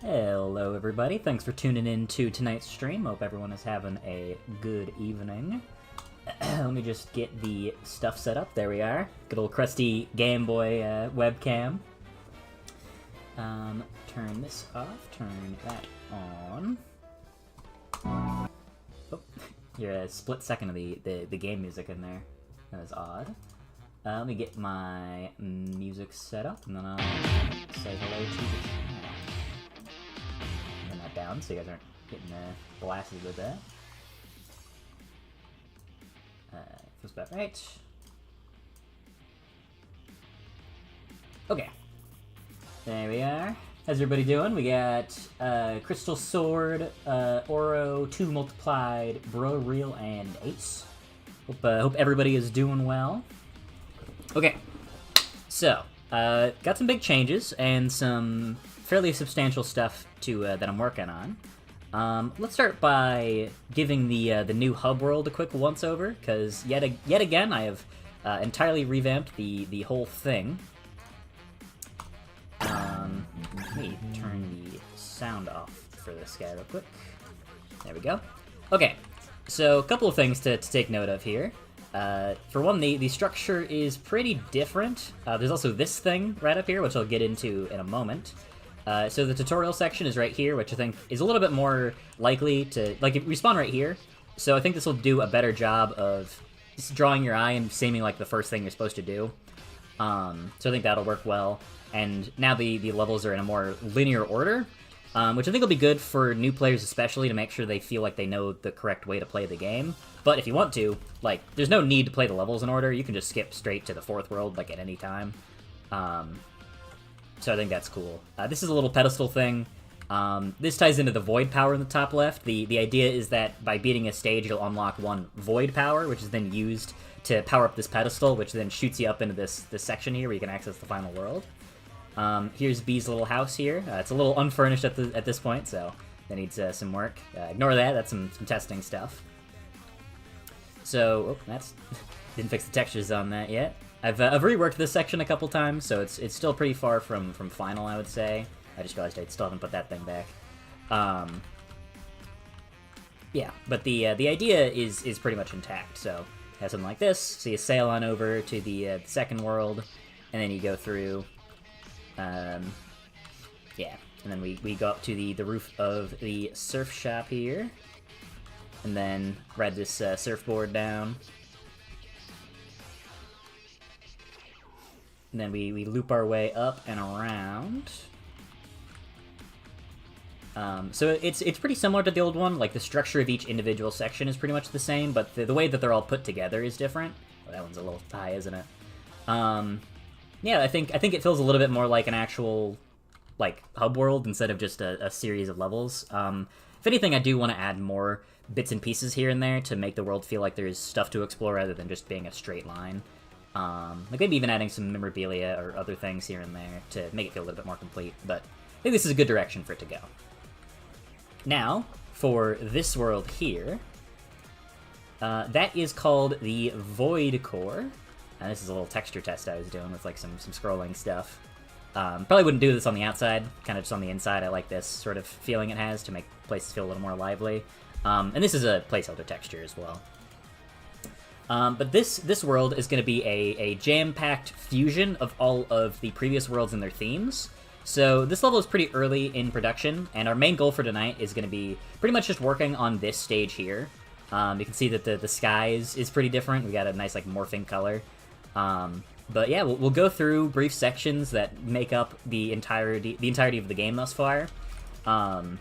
Hello everybody, thanks for tuning in to tonight's stream. Hope everyone is having a good evening. Let me just get the stuff set up. There we are. Good old crusty Game Boy webcam. Turn this off, turn that on. Oh, you're a split second of the game music in there. That was odd. Let me get my music set up, and then I'll say hello to the channel. Turn that down so you guys aren't getting blasted with that. Feels about right. Okay. There we are. How's everybody doing? We got Crystal Sword, Oro, 2 multiplied, Bro, Real, and Ace. Hope everybody is doing well. Okay, so, got some big changes and some fairly substantial stuff to that I'm working on. Let's start by giving the new hub world a quick once-over, because yet again I have entirely revamped the whole thing. Let me turn the sound off for this guy real quick. There we go. Okay, so a couple of things to take note of here. For one, the structure is pretty different. There's also this thing right up here, which I'll get into in a moment. So the tutorial section is right here, which I think is a little bit more likely to... Like, we spawn right here, so I think this will do a better job of drawing your eye and seeming like the first thing you're supposed to do. So I think that'll work well. And now the levels are in a more linear order, which I think will be good for new players especially, to make sure they feel like they know the correct way to play the game. But if you want to, like, there's no need to play the levels in order. You can just skip straight to the 4th world, like, at any time. So I think that's cool. This is a little pedestal thing. This ties into the void power in the top left. The idea is that by beating a stage, you'll unlock 1 void power, which is then used to power up this pedestal, which then shoots you up into this section here where you can access the final world. Here's B's little house here. It's a little unfurnished at this point, so that needs some work. Ignore that. That's some testing stuff. So, that's didn't fix the textures on that yet. I've reworked this section a couple times, so it's still pretty far from final, I would say. I just realized I still haven't put that thing back. Yeah, but the idea is pretty much intact. So, have something like this. So you sail on over to the second world, and then you go through. Yeah, and then we go up to the roof of the surf shop here, and then ride this surfboard down. And then we loop our way up and around. So it's pretty similar to the old one. Like, the structure of each individual section is pretty much the same, but the way that they're all put together is different. Oh, that one's a little high, isn't it? Yeah, I think it feels a little bit more like an actual, like, hub world instead of just a series of levels. If anything, I do want to add more bits and pieces here and there to make the world feel like there's stuff to explore rather than just being a straight line. Like, maybe even adding some memorabilia or other things here and there to make it feel a little bit more complete, but I think this is a good direction for it to go. Now, for this world here, that is called the Void Core. And this is a little texture test I was doing with, like, some scrolling stuff. Probably wouldn't do this on the outside, kind of just on the inside. I like this sort of feeling it has to make places feel a little more lively. And this is a placeholder texture as well. But this world is going to be a jam-packed fusion of all of the previous worlds and their themes. So this level is pretty early in production, and our main goal for tonight is going to be pretty much just working on this stage here. You can see that the sky is pretty different. We got a nice, like, morphing color. But yeah, we'll go through brief sections that make up the entirety of the game thus far. So,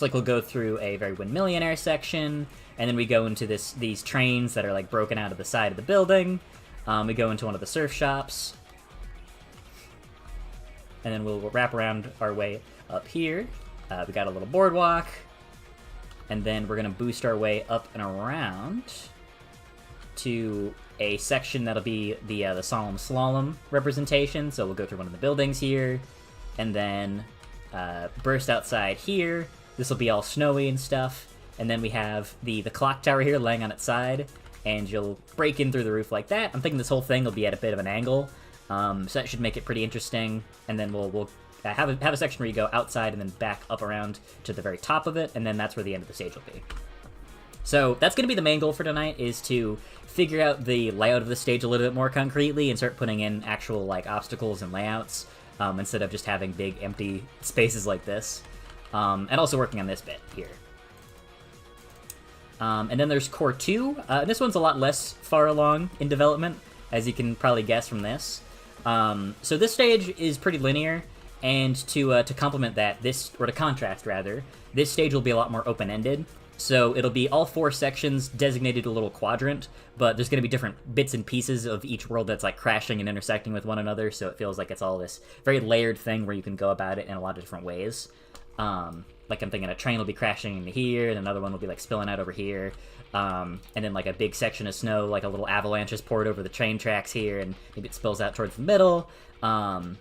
like, we'll go through a very Windmillionaire section, and then we go into these trains that are, like, broken out of the side of the building. We go into one of the surf shops, and then we'll wrap around our way up here. We got a little boardwalk, and then we're gonna boost our way up and around to a section that'll be the Solemn Slalom representation. So we'll go through one of the buildings here, and then burst outside here. This will be all snowy and stuff. And then we have the clock tower here laying on its side, and you'll break in through the roof like that. I'm thinking this whole thing will be at a bit of an angle, so that should make it pretty interesting. And then we'll have a section where you go outside and then back up around to the very top of it, and then that's where the end of the stage will be. So that's going to be the main goal for tonight, is to figure out the layout of the stage a little bit more concretely and start putting in actual like obstacles and layouts instead of just having big empty spaces like this. And also working on this bit here. And then there's Core 2. This one's a lot less far along in development, as you can probably guess from this. So this stage is pretty linear, and to complement that, to contrast rather, this stage will be a lot more open-ended. So it'll be all 4 sections designated a little quadrant, but there's going to be different bits and pieces of each world that's like crashing and intersecting with one another, so it feels like it's all this very layered thing where you can go about it in a lot of different ways. Like I'm thinking a train will be crashing into here, and another one will be like spilling out over here, and then like a big section of snow, like a little avalanche is poured over the train tracks here, and maybe it spills out towards the middle. And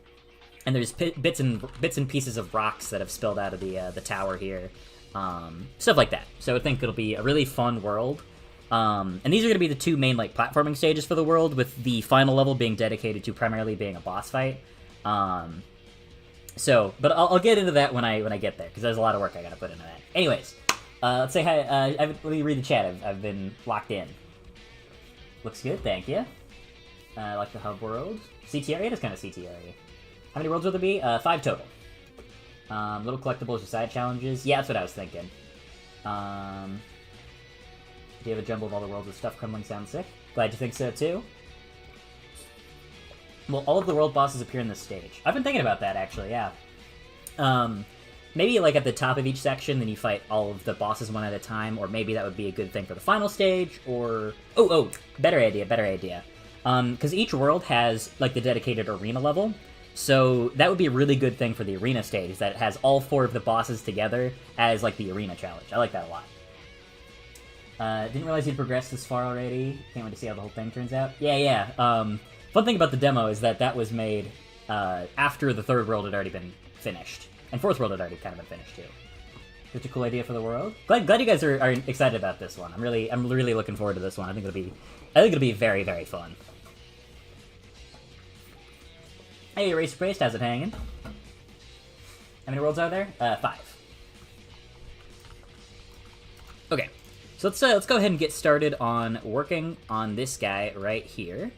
there's bits and pieces of rocks that have spilled out of the tower here, stuff like that. So I think it'll be a really fun world. And these are going to be the 2 main like platforming stages for the world, with the final level being dedicated to primarily being a boss fight. But I'll get into that when I get there, because there's a lot of work I gotta put into that. Anyways, let's say hi. Let me read the chat. I've been locked in. Looks good, thank you. I like the hub world. CTR, it is kind of CTR. How many worlds will there be? 5 total. Little collectibles or side challenges. Yeah, that's what I was thinking. Do you have a jumble of all the worlds with stuff crumbling? Sounds sick. Glad you think so too. Well, all of the world bosses appear in this stage. I've been thinking about that, actually, yeah. Maybe, like, at the top of each section, then you fight all of the bosses one at a time, or maybe that would be a good thing for the final stage, or... Oh, better idea. Because each world has, like, the dedicated arena level, so that would be a really good thing for the arena stage, that it has all 4 of the bosses together as, like, the arena challenge. I like that a lot. Didn't realize you'd progressed this far already. Can't wait to see how the whole thing turns out. Yeah. Fun thing about the demo is that was made after the 3rd world had already been finished. And 4th world had already kind of been finished, too. Such a cool idea for the world. Glad you guys are excited about this one. I'm really looking forward to this one. I think it'll be very, very fun. Hey, Eraser Priest, how's it hanging? How many worlds are there? 5. Okay, so let's go ahead and get started on working on this guy right here.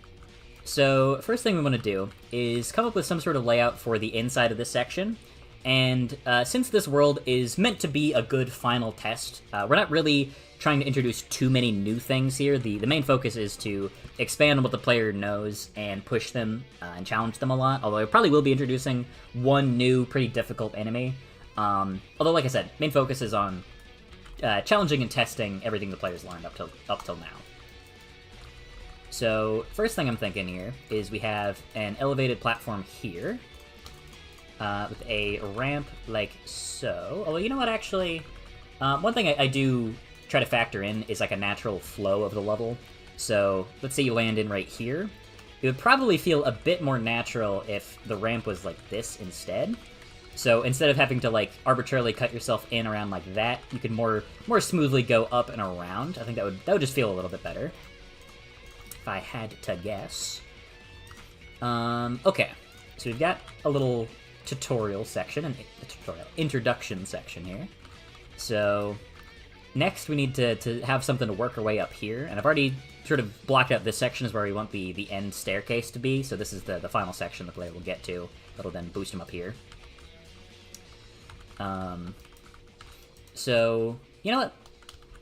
So first thing we want to do is come up with some sort of layout for the inside of this section. And since this world is meant to be a good final test, we're not really trying to introduce too many new things here. The main focus is to expand on what the player knows and push them and challenge them a lot, although I probably will be introducing one new pretty difficult enemy. Although, like I said, main focus is on challenging and testing everything the player's learned up till now. So, first thing I'm thinking here is we have an elevated platform here, with a ramp like so. Although, you know what, actually, one thing I do try to factor in is like a natural flow of the level. So, let's say you land in right here. It would probably feel a bit more natural if the ramp was like this instead. So, instead of having to like arbitrarily cut yourself in around like that, you could more smoothly go up and around. I think that would just feel a little bit better, if I had to guess. Okay, so we've got a little tutorial section, introduction section here. So next we need to have something to work our way up here, and I've already sort of blocked out this section is where we want the end staircase to be, so this is the final section the player will get to. That'll then boost him up here. So, you know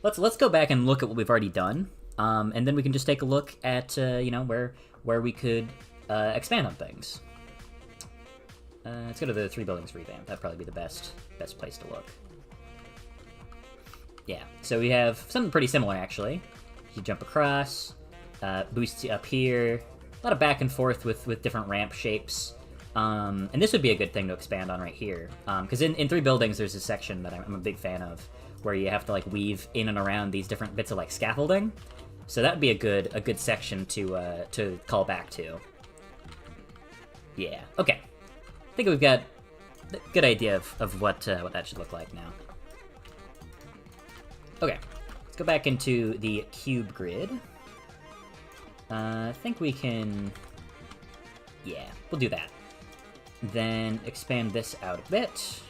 what? Let's go back and look at what we've already done, and then we can just take a look at, you know, where we could expand on things. Let's go to the 3 buildings revamp. That'd probably be the best place to look. Yeah, so we have something pretty similar, actually. You jump across, boosts you up here, a lot of back and forth with different ramp shapes. And this would be a good thing to expand on right here. Because in 3 buildings, there's a section that I'm a big fan of, where you have to like weave in and around these different bits of like scaffolding. So that would be a good section to call back to. Yeah, okay. I think we've got a good idea of what that should look like now. Okay, let's go back into the cube grid. I think we can... Yeah, we'll do that. Then expand this out a bit.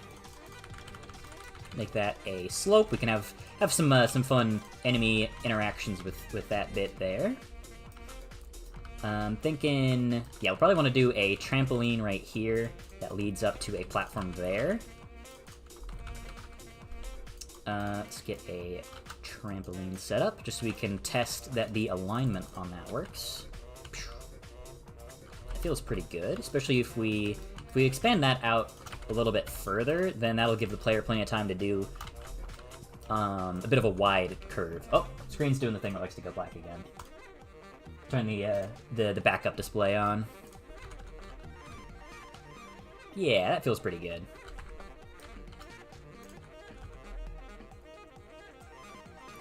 Make that a slope. We can have some fun enemy interactions with that bit there. Thinking, yeah, we'll probably want to do a trampoline right here that leads up to a platform there. Let's get a trampoline set up just so we can test that the alignment on that works. That feels pretty good, especially if we expand that out a little bit further, then that'll give the player plenty of time to do a bit of a wide curve. Oh, screen's doing the thing that likes to go black again. Turn the backup display on. Yeah, that feels pretty good.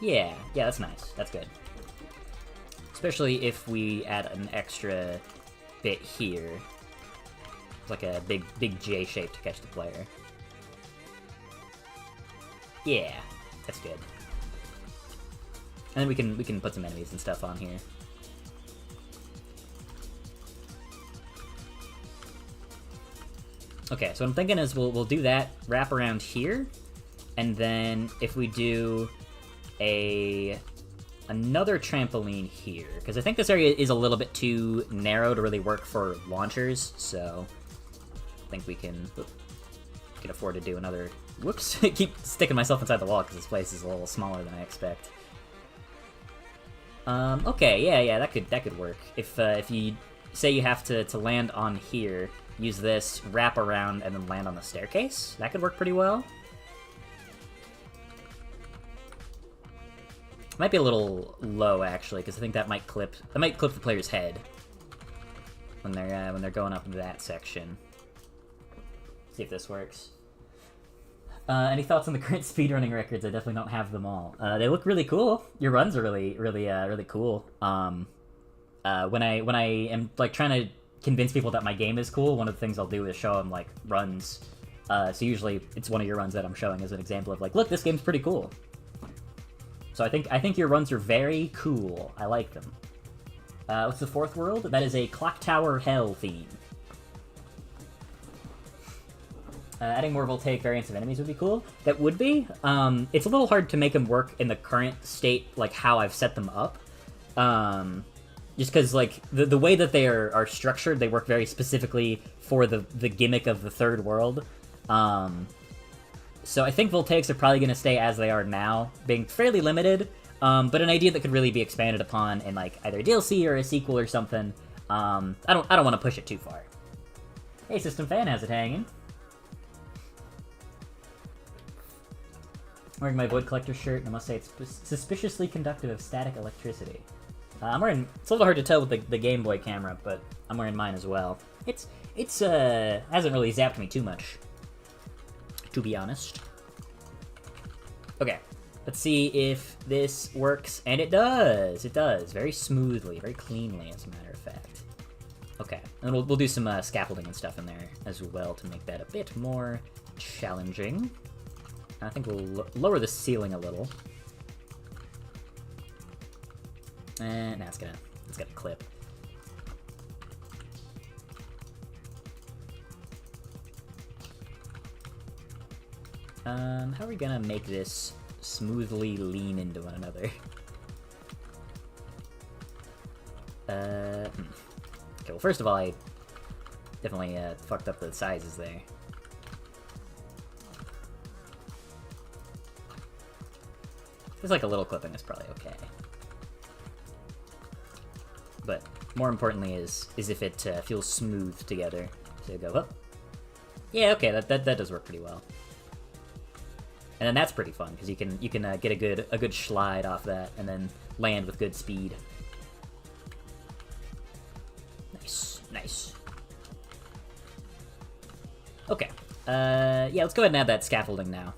Yeah, that's nice. That's good. Especially if we add an extra bit here. It's like a big J shape to catch the player. Yeah, that's good. And then we can put some enemies and stuff on here. Okay, so what I'm thinking is we'll do that, wrap around here, and then if we do another trampoline here, because I think this area is a little bit too narrow to really work for launchers, so I think we can afford to do another. Whoops! Keep sticking myself inside the wall because this place is a little smaller than I expect. Okay, yeah, that could work. If you say you have to land on here, use this, wrap around, and then land on the staircase, that could work pretty well. Might be a little low actually, because I think that might clip the player's head when they're going up into that section. See if this works. Any thoughts on the current speedrunning records? I definitely don't have them all. They look really cool. Your runs are really cool. When I am like trying to convince people that my game is cool, one of the things I'll do is show them like runs. So usually it's one of your runs that I'm showing as an example of like, look, this game's pretty cool. So I think your runs are very cool. I like them. What's the fourth world? That is a Clock Tower Hell theme. Adding more voltaic variants of enemies would be cool. That would be. It's a little hard to make them work in the current state, like how I've set them up. Just because, like, the way that they are structured, they work very specifically for the gimmick of the third world. So I think voltaics are probably going to stay as they are now, being fairly limited, but an idea that could really be expanded upon in, like, either a DLC or a sequel or something. I don't want to push it too far. Hey, System Fan has it hanging. Wearing my Void Collector shirt, and I must say it's suspiciously conductive of static electricity. I'm wearing. It's a little hard to tell with the Game Boy camera, but I'm wearing mine as well. It's hasn't really zapped me too much, to be honest. Okay, let's see if this works, and it does. It does very smoothly, very cleanly, as a matter of fact. Okay, and we'll do some scaffolding and stuff in there as well to make that a bit more challenging. I think we'll lower the ceiling a little. And now it's gonna clip. How are we gonna make this smoothly lean into one another? Okay, well, first of all, I definitely fucked up the sizes there. There's like a little clipping is probably okay. But more importantly is if it feels smooth together. So go up. Yeah, okay, that does work pretty well. And then that's pretty fun because you can get a good slide off that and then land with good speed. Nice. Okay. Yeah, let's go ahead and add that scaffolding now.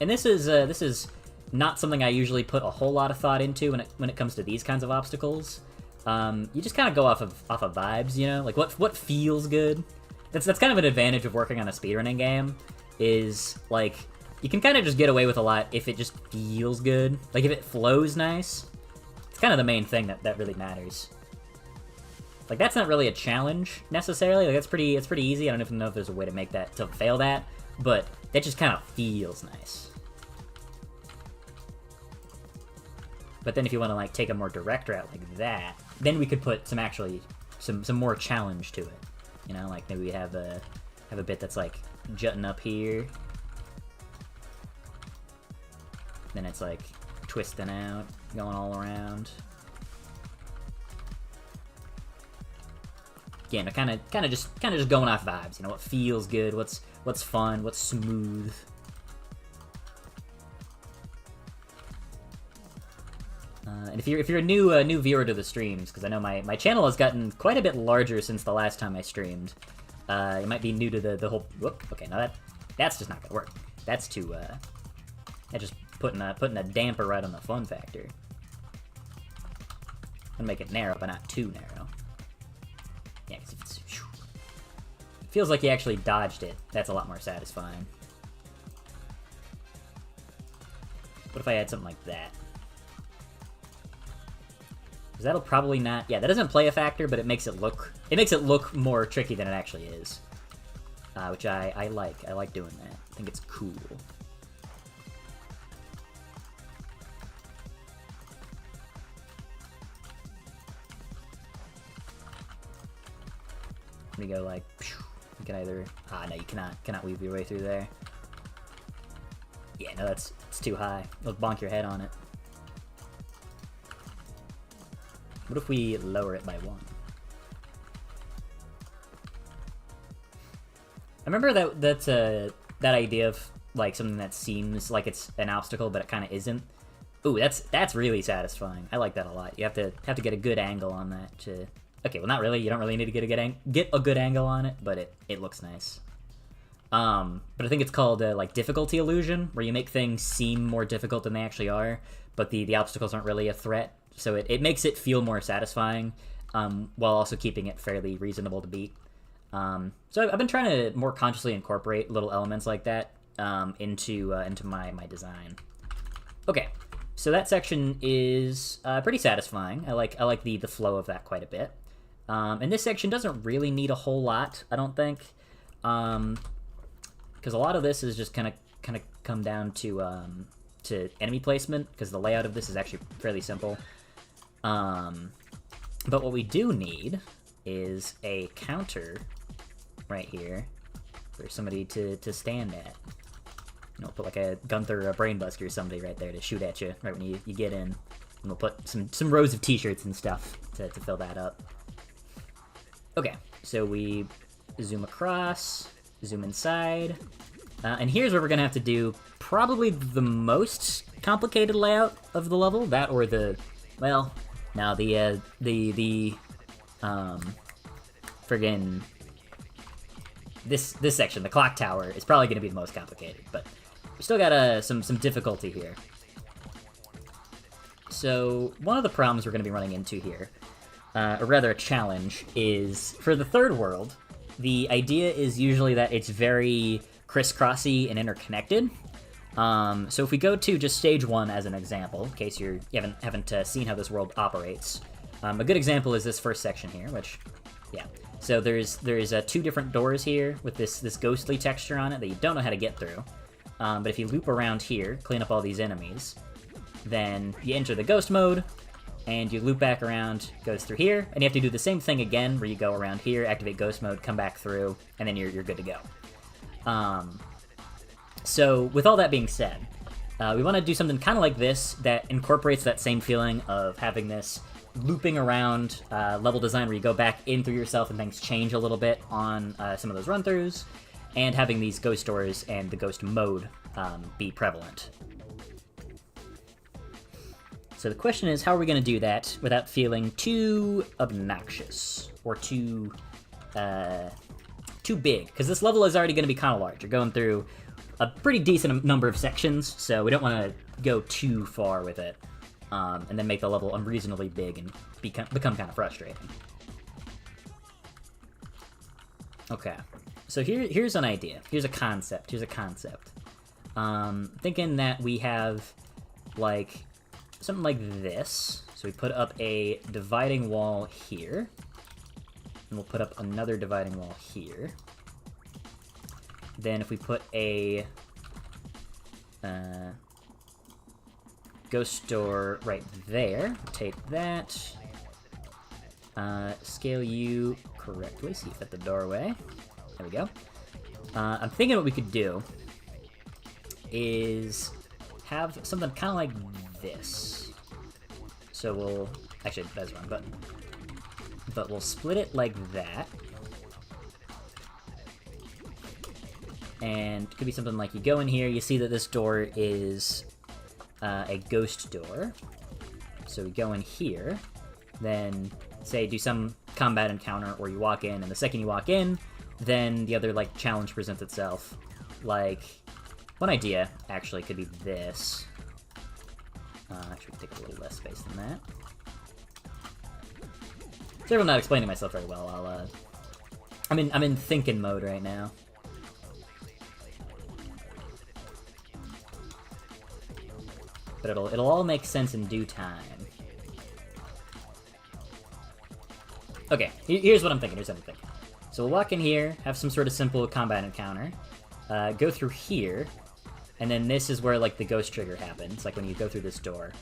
And this is not something I usually put a whole lot of thought into when it comes to these kinds of obstacles. You just kind of go off of vibes, you know, like what feels good. That's kind of an advantage of working on a speedrunning game, is like you can kind of just get away with a lot if it just feels good. Like if it flows nice, it's kind of the main thing that really matters. Like, that's not really a challenge, necessarily. Like, it's pretty easy. I don't even know if there's a way to make that, to fail that, but that just kind of feels nice. But then if you want to, like, take a more direct route like that, then we could put some some more challenge to it. You know, like, maybe we have a bit that's, like, jutting up here. Then it's, like, twisting out, going all around. Again, kind of just going off vibes. You know, what feels good, what's fun, what's smooth. And if you're a new viewer to the streams, because I know my channel has gotten quite a bit larger since the last time I streamed. You might be new to the whole. Whoop, okay, now that's just not gonna work. That's too. That's just putting a damper right on the fun factor. Gonna make it narrow, but not too narrow. Yeah, because if it feels like you actually dodged it, that's a lot more satisfying. What if I had something like that? Because that'll probably not... Yeah, that doesn't play a factor, but it makes it look more tricky than it actually is. Which I like. I like doing that. I think it's cool. We go like... You can either... no, you cannot weave your way through there. Yeah, no, it's too high. It'll bonk your head on it. What if we lower it by 1? I remember that idea of like something that seems like it's an obstacle, but it kind of isn't. Ooh, that's really satisfying. I like that a lot. You have to get a good angle on that to. Okay, well, not really. You don't really need to get a good angle on it, but it looks nice. But I think it's called like difficulty illusion, where you make things seem more difficult than they actually are, but the obstacles aren't really a threat. So it makes it feel more satisfying, while also keeping it fairly reasonable to beat. So I've been trying to more consciously incorporate little elements like that into my design. Okay, so that section is pretty satisfying. I like the flow of that quite a bit. And this section doesn't really need a whole lot, I don't think, because a lot of this is just kind of come down to enemy placement, because the layout of this is actually fairly simple. But what we do need is a counter right here for somebody to stand at. You know, put like a Gunther or a Brainbuster or somebody right there to shoot at you right when you get in. And we'll put some rows of t-shirts and stuff to fill that up. Okay, so we zoom across, zoom inside, and here's where we're gonna have to do probably the most complicated layout of the level. That or the, well, now the friggin' this section, the clock tower, is probably gonna be the most complicated, but we still got some difficulty here. So one of the problems we're gonna be running into here, or rather a challenge, is for the third world, the idea is usually that it's very crisscrossy and interconnected. So if we go to just stage 1 as an example, in case you haven't seen how this world operates, a good example is this first section here, which, yeah. So there's 2 different doors here with this ghostly texture on it that you don't know how to get through. But if you loop around here, clean up all these enemies, then you enter the ghost mode, and you loop back around, goes through here, and you have to do the same thing again, where you go around here, activate ghost mode, come back through, and then you're good to go. So with all that being said, we want to do something kind of like this that incorporates that same feeling of having this looping around level design where you go back in through yourself and things change a little bit on some of those run-throughs, and having these ghost doors and the ghost mode be prevalent. So the question is, how are we going to do that without feeling too obnoxious or too big? Because this level is already going to be kind of large. You're going through a pretty decent number of sections, so we don't want to go too far with it, and then make the level unreasonably big and become kind of frustrating. Okay, so here's an idea. Here's a concept. Thinking that we have, like, something like this. So we put up a dividing wall here. And we'll put up another dividing wall here. Then if we put a ghost door right there, rotate that. Scale you correctly so you fit the doorway. There we go. I'm thinking what we could do is have something kind of like this. So we'll... Actually, that's the wrong button. But we'll split it like that. And it could be something like you go in here, you see that this door is a ghost door. So we go in here, then say do some combat encounter, or you walk in, and the second you walk in, then the other like challenge presents itself. Like, one idea actually could be this. Actually, we can take a little less space than that. So I'm not explaining myself very well. I'm in thinking mode right now. But it'll all make sense in due time. Okay, here's what I'm thinking. So we'll walk in here, have some sort of simple combat encounter, go through here, and then this is where like the ghost trigger happens, like when you go through this door.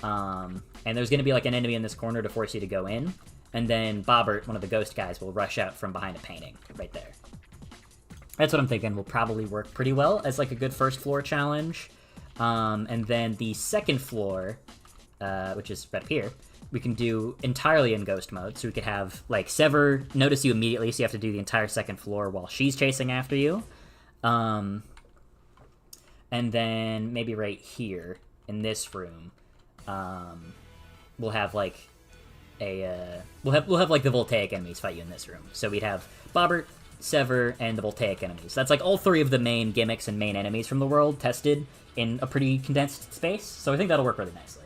And there's gonna be like an enemy in this corner to force you to go in, and then Bobbert, one of the ghost guys, will rush out from behind a painting right there. That's what I'm thinking will probably work pretty well as like a good first floor challenge. And then the second floor, which is right up here, we can do entirely in ghost mode. So we could have, like, Sever notice you immediately, so you have to do the entire second floor while she's chasing after you. And then maybe right here, in this room, we'll have, like, we'll have, like, the Voltaic enemies fight you in this room. So we'd have Bobbert, Sever, and the Voltaic enemies. That's, like, all three of the main gimmicks and main enemies from the world tested in a pretty condensed space. So I think that'll work really nicely.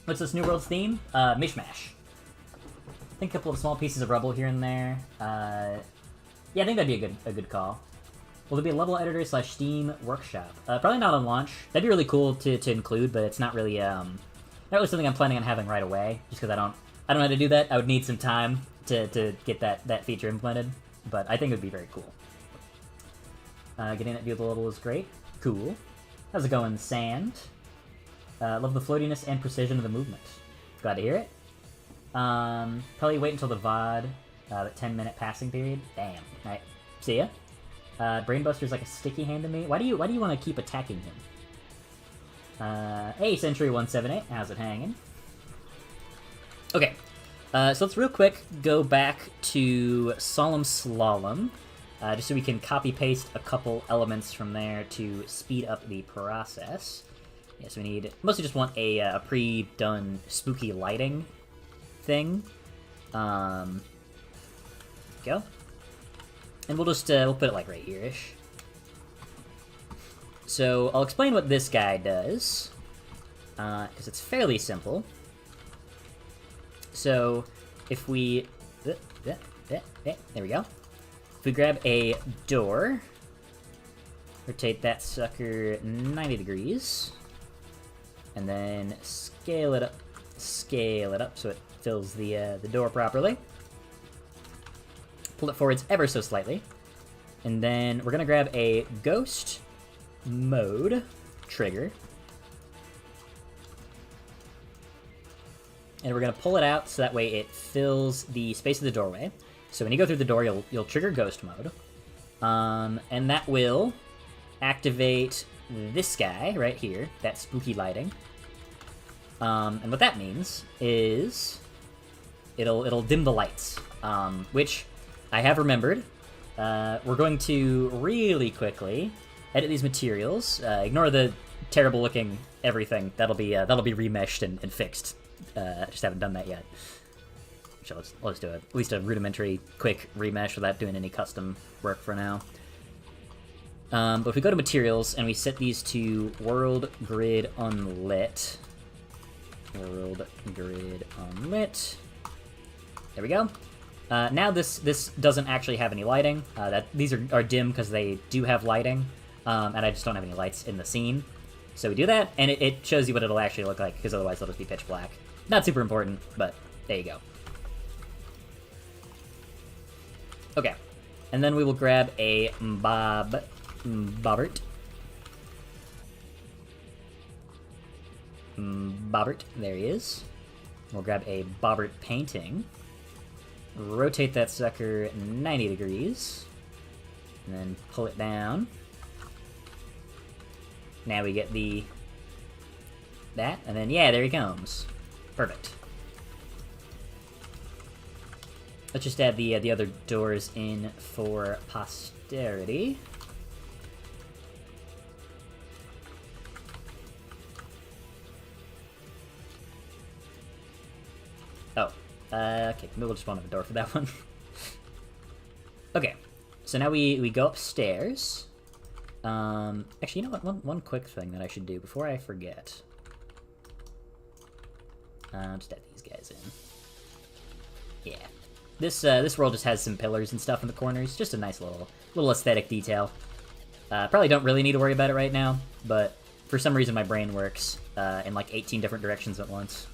What's this New World's theme? Mishmash. I think a couple of small pieces of rubble here and there. Yeah, I think that'd be a good call. Will there be a level editor / Steam workshop? Probably not on launch. That'd be really cool to include, but it's not really something I'm planning on having right away. Just because I don't know how to do that. I would need some time to get that feature implemented. But I think it would be very cool. Getting that view of the level is great. Cool. How's it going, Sand? Love the floatiness and precision of the movement. Glad to hear it. Probably wait until the VOD, the 10-minute passing period. Damn. Alright, see ya. Brainbuster's like a sticky hand to me. Why do you want to keep attacking him? Hey, Century178, how's it hanging? Okay, so let's real quick go back to Solemn Slalom, just so we can copy-paste a couple elements from there to speed up the process. Yeah, so we mostly just want a pre-done spooky lighting thing. Go. And we'll just, we'll put it like right here-ish. So I'll explain what this guy does, because it's fairly simple. So if we, there we go. If we grab a door, rotate that sucker 90 degrees, and then scale it up so it fills the door properly. Pull it forwards ever so slightly, and then we're gonna grab a ghost mode trigger, and we're gonna pull it out so that way it fills the space of the doorway. So when you go through the door, you'll trigger ghost mode, and that will activate this guy right here, that spooky lighting. And what that means is it'll dim the lights, which I have remembered. We're going to really quickly edit these materials. Ignore the terrible looking everything. That'll be remeshed and fixed. Just haven't done that yet. So let's do at least a rudimentary quick remesh without doing any custom work for now. But if we go to materials and we set these to world grid unlit. World grid unlit. There we go. Now this doesn't actually have any lighting. These are dim because they do have lighting, and I just don't have any lights in the scene. So we do that, and it shows you what it'll actually look like, because otherwise it'll just be pitch black. Not super important, but there you go. Okay. And then we will grab a Bobbert. Bobbert, there he is. We'll grab a Bobbert painting. Rotate that sucker 90 degrees. And then pull it down. Now we get that, and then yeah, there he comes. Perfect. Let's just add the other doors in for posterity. Oh, okay, maybe we'll just want a door for that one. Okay, so now we go upstairs. Actually, you know what? One quick thing that I should do before I forget. Just add these guys in. Yeah. This world just has some pillars and stuff in the corners. Just a nice little aesthetic detail. Probably don't really need to worry about it right now, but for some reason my brain works in like 18 different directions at once.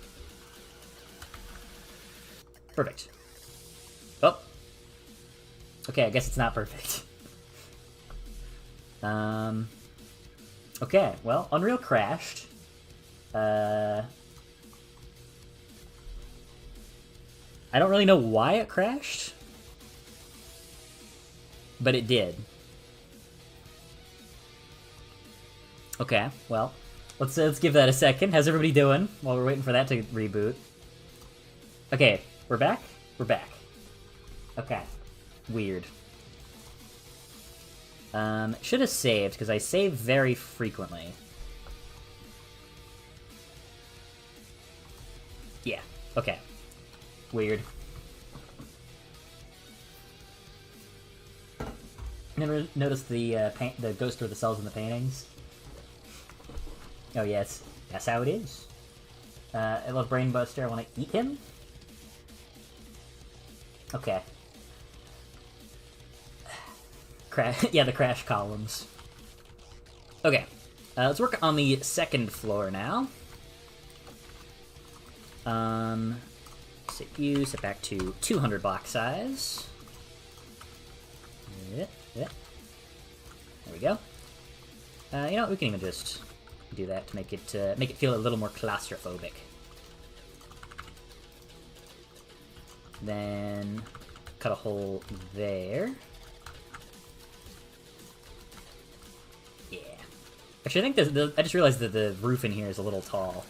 Perfect. Oh. Okay, I guess it's not perfect. Okay, well, Unreal crashed. I don't really know why it crashed, but it did. Okay, well, let's give that a second. How's everybody doing while we're waiting for that to reboot? Okay, we're back? We're back. Okay. Weird. Should have saved, because I save very frequently. Yeah, okay. Weird. Never noticed the ghost or the cells in the paintings? Oh yes, that's how it is. I love Brainbuster, I want to eat him? Okay. Yeah, the crash columns. Okay, let's work on the second floor now. Set back to 200 block size. Yeah. There we go. You know what, we can even just do that to make it feel a little more claustrophobic. Then cut a hole there. Yeah. Actually, I think I just realized that the roof in here is a little tall.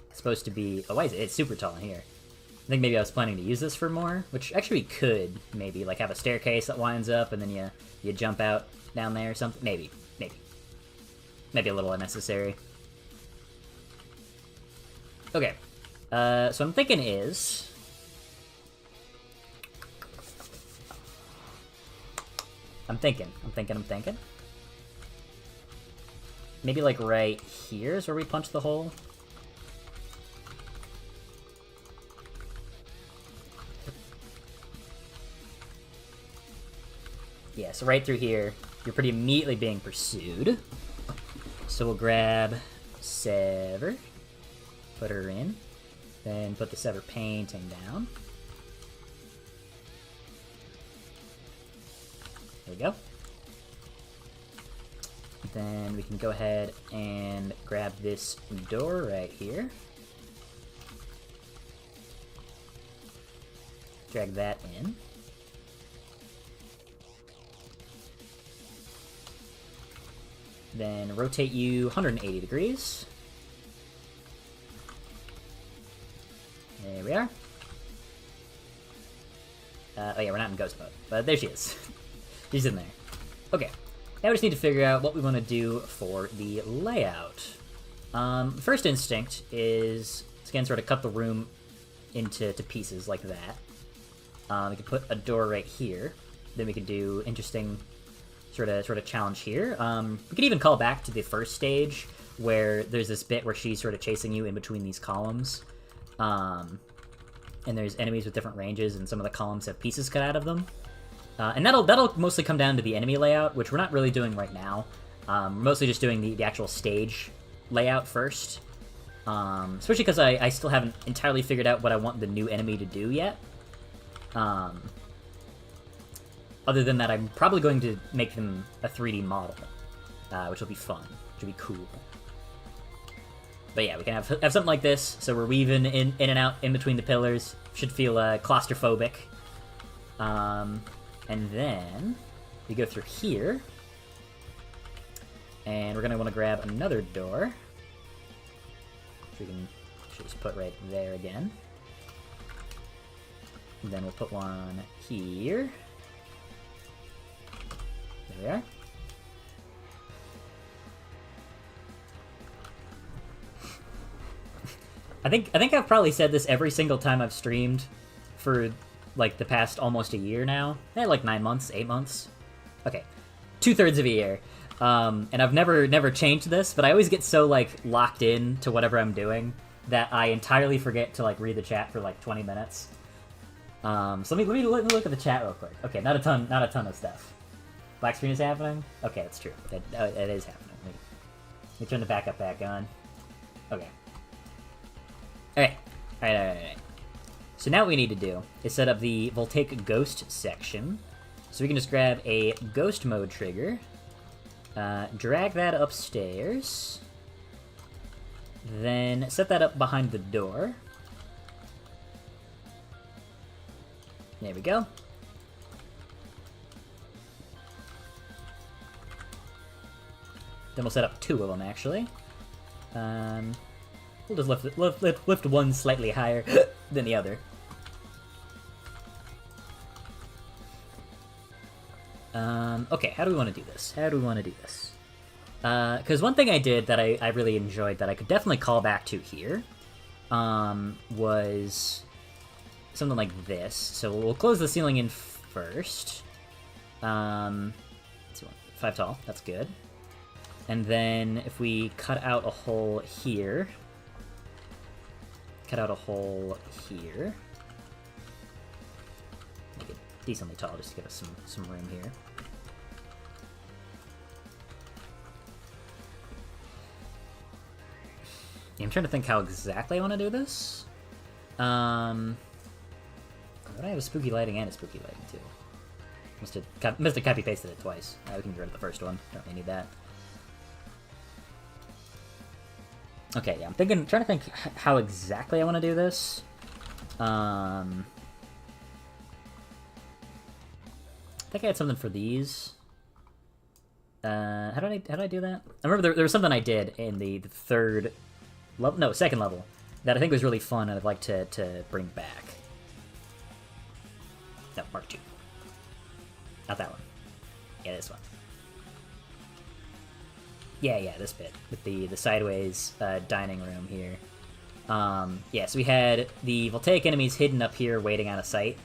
It's supposed to be... Oh, why is it? It's super tall in here. I think maybe I was planning to use this for more, which actually we could, maybe, like have a staircase that winds up and then you jump out down there or something. Maybe. Maybe a little unnecessary. Okay. So I'm thinking is... I'm thinking. Maybe like right here is where we punch the hole. Yeah, so right through here, you're pretty immediately being pursued. So we'll grab Sever, put her in, then put the Sever painting down. There we go. Then we can go ahead and grab this door right here. Drag that in. Then rotate you 180 degrees. There we are. Oh yeah, we're not in ghost mode, but there she is. She's in there. Okay, now we just need to figure out what we want to do for the layout. First instinct is, again, sort of cut the room into pieces like that. We can put a door right here. Then we can do interesting sort of challenge here. We could even call back to the first stage where there's this bit where she's sort of chasing you in between these columns. And there's enemies with different ranges, and some of the columns have pieces cut out of them. And that'll mostly come down to the enemy layout, which we're not really doing right now. We're mostly just doing the actual stage layout first. Especially because I still haven't entirely figured out what I want the new enemy to do yet. Other than that, I'm probably going to make them a 3D model, which will be fun, which will be cool. But yeah, we can have something like this, so we're weaving in and out in between the pillars. Should feel claustrophobic. And then we go through here, and we're gonna want to grab another door. Which we should just put right there again. And then we'll put one here. There we are. I think I've probably said this every single time I've streamed for like the past almost a year now. Like 9 months, 8 months. Okay, 2/3 of a year. And I've never changed this, but I always get so like locked in to whatever I'm doing that I entirely forget to like read the chat for like 20 minutes. So let me look at the chat real quick. Okay, not a ton of stuff. Black screen is happening? Okay, that's true. It is happening. Let me turn the backup back on. Okay. Alright. So now what we need to do is set up the Voltaic Ghost section. So we can just grab a Ghost Mode trigger, drag that upstairs, then set that up behind the door. There we go. Then we'll set up 2 of them, actually. We'll just lift one slightly higher than the other. Okay, how do we want to do this? Because one thing I did that I really enjoyed that I could definitely call back to here was something like this. So we'll close the ceiling in first. 5 tall, that's good. And then if we cut out a hole here, make it decently tall just to give us some room here. Yeah, I'm trying to think how exactly I want to do this. Would I have a spooky lighting and a spooky lighting too? Must have copy pasted it twice. We can get rid of the first one. Don't really need that. Okay, yeah, I'm trying to think how exactly I want to do this. I think I had something for these. How did I do that? I remember there was something I did in the third level, no, second level, that I think was really fun and I'd like to bring back. No, Mark 2. Not that one. Yeah, this one. Yeah, this bit with the sideways dining room here. Yeah, so we had the Voltaic enemies hidden up here waiting on a sight.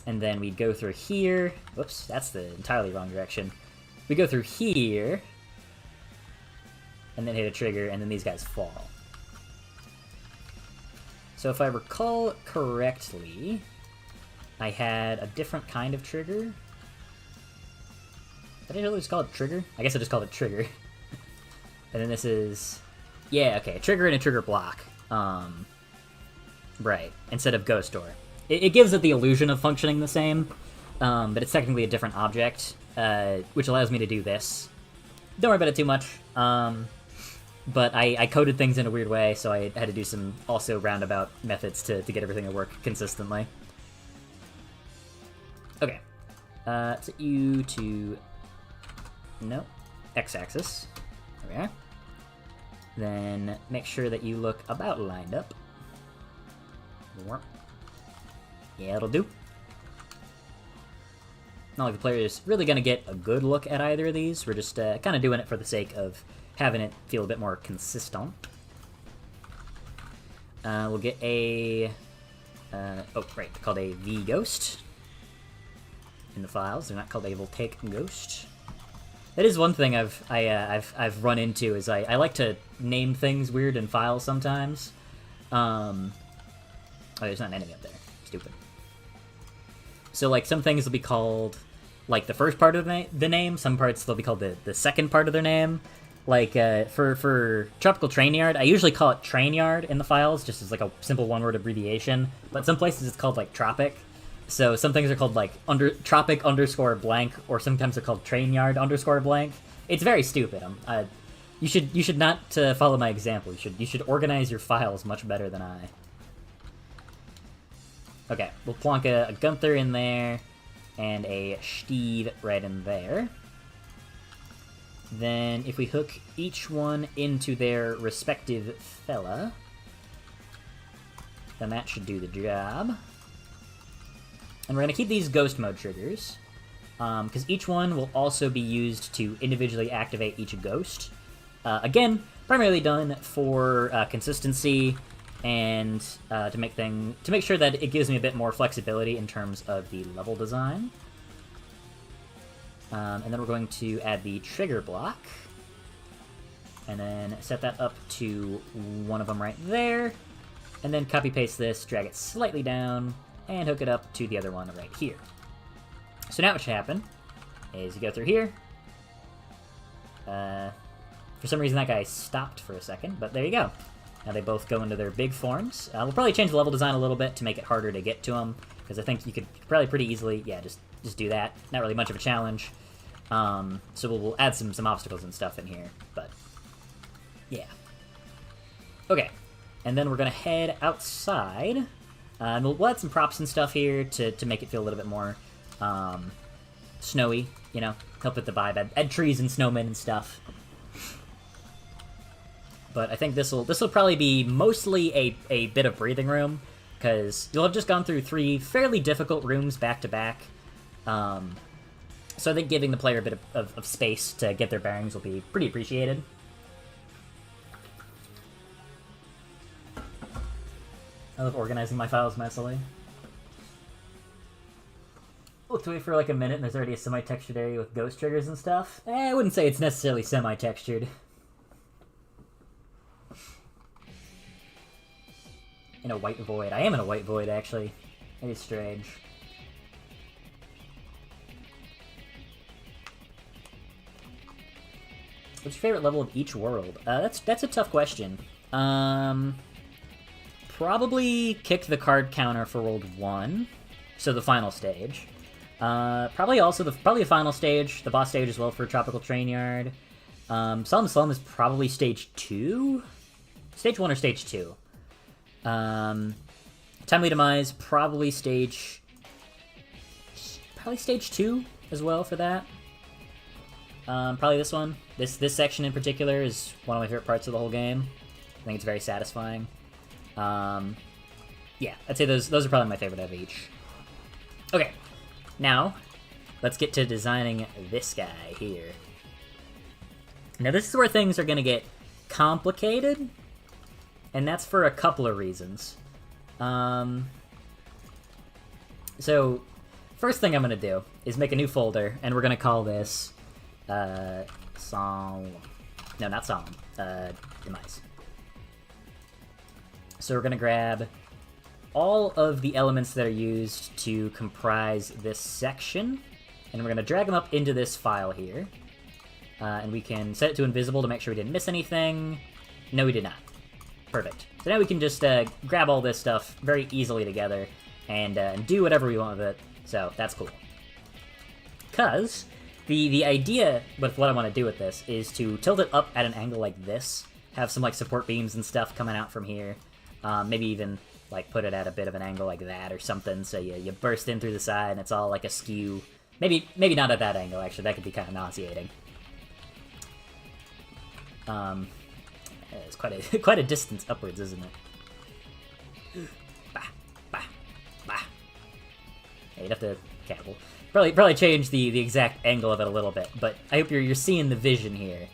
And then we'd go through here. Whoops, that's the entirely wrong direction. We go through here, and then hit a trigger, and then these guys fall. So if I recall correctly, I had a different kind of trigger. Did I really just call it trigger? I guess I just called it trigger. And then this is... Yeah, okay, a trigger and a trigger block. Right, instead of ghost door. It gives it the illusion of functioning the same, but it's technically a different object, which allows me to do this. Don't worry about it too much, but I coded things in a weird way, so I had to do some also roundabout methods to get everything to work consistently. Okay, set you to... No, x-axis. There we are. Then make sure that you look about lined up. Yeah, it'll do. Not like the player is really going to get a good look at either of these. We're just kind of doing it for the sake of having it feel a bit more consistent. We'll get a... oh, right, they're called a V-Ghost in the files. They're not called a Voltaic Ghost. That is one thing I've run into, is I like to name things weird in files sometimes. Oh, there's not an enemy up there. Stupid. So, like, some things will be called, like, the first part of the name. Some parts they'll be called the second part of their name. Like, for Tropical Train Yard, I usually call it Train Yard in the files, just as like a simple one-word abbreviation. But some places it's called like Tropic. So some things are called like Tropic underscore blank, or sometimes they're called Train Yard underscore blank. It's very stupid. You should not follow my example. You should organize your files much better than I. Okay, we'll plonk a Gunther in there, and a Steve right in there. Then, if we hook each one into their respective fella, then that should do the job. And we're going to keep these Ghost Mode triggers, because each one will also be used to individually activate each ghost. Again, primarily done for consistency, and to make sure that it gives me a bit more flexibility in terms of the level design. And then we're going to add the trigger block, and then set that up to one of them right there, and then copy-paste this, drag it slightly down, and hook it up to the other one right here. So now what should happen is you go through here. For some reason that guy stopped for a second, but there you go. Now they both go into their big forms. We'll probably change the level design a little bit to make it harder to get to them, because I think you could probably pretty easily, yeah, just do that. Not really much of a challenge. So we'll add some obstacles and stuff in here, but yeah. Okay, and then we're gonna head outside, and we'll add some props and stuff here to make it feel a little bit more snowy, you know, help with the vibe. Add trees and snowmen and stuff. But I think this'll probably be mostly a bit of breathing room, because you'll have just gone through 3 fairly difficult rooms back to back. So I think giving the player a bit of space to get their bearings will be pretty appreciated. I love organizing my files messily. Looked away for like a minute and there's already a semi-textured area with ghost triggers and stuff. I wouldn't say it's necessarily semi-textured. In a white void. I am in a white void, actually. It is strange. What's your favorite level of each world? That's a tough question. Probably kick the card counter for World 1, so the final stage. Probably the final stage, the boss stage as well for Tropical Train Yard. Solemn Slum is probably stage 2? Stage 1 or stage 2? Timely Demise, probably stage 2 as well for that. Probably this one. This section in particular is one of my favorite parts of the whole game. I think it's very satisfying. Yeah, I'd say those are probably my favorite of each. Okay, now let's get to designing this guy here. Now this is where things are going to get complicated, and that's for a couple of reasons. So, first thing I'm going to do is make a new folder, and we're going to call this, Demise. So we're going to grab all of the elements that are used to comprise this section, and we're going to drag them up into this file here. And we can set it to invisible to make sure we didn't miss anything. No, we did not. Perfect. So now we can just grab all this stuff very easily together and do whatever we want with it. So that's cool. Because the idea with what I want to do with this is to tilt it up at an angle like this, have some like support beams and stuff coming out from here. Maybe even like put it at a bit of an angle like that or something, so you burst in through the side and it's all like askew. Maybe not at that angle, actually. That could be kind of nauseating. It's quite a distance upwards, isn't it? Bah, bah, bah. Yeah, you'd have to... Okay, we'll probably change the exact angle of it a little bit, but I hope you're seeing the vision here.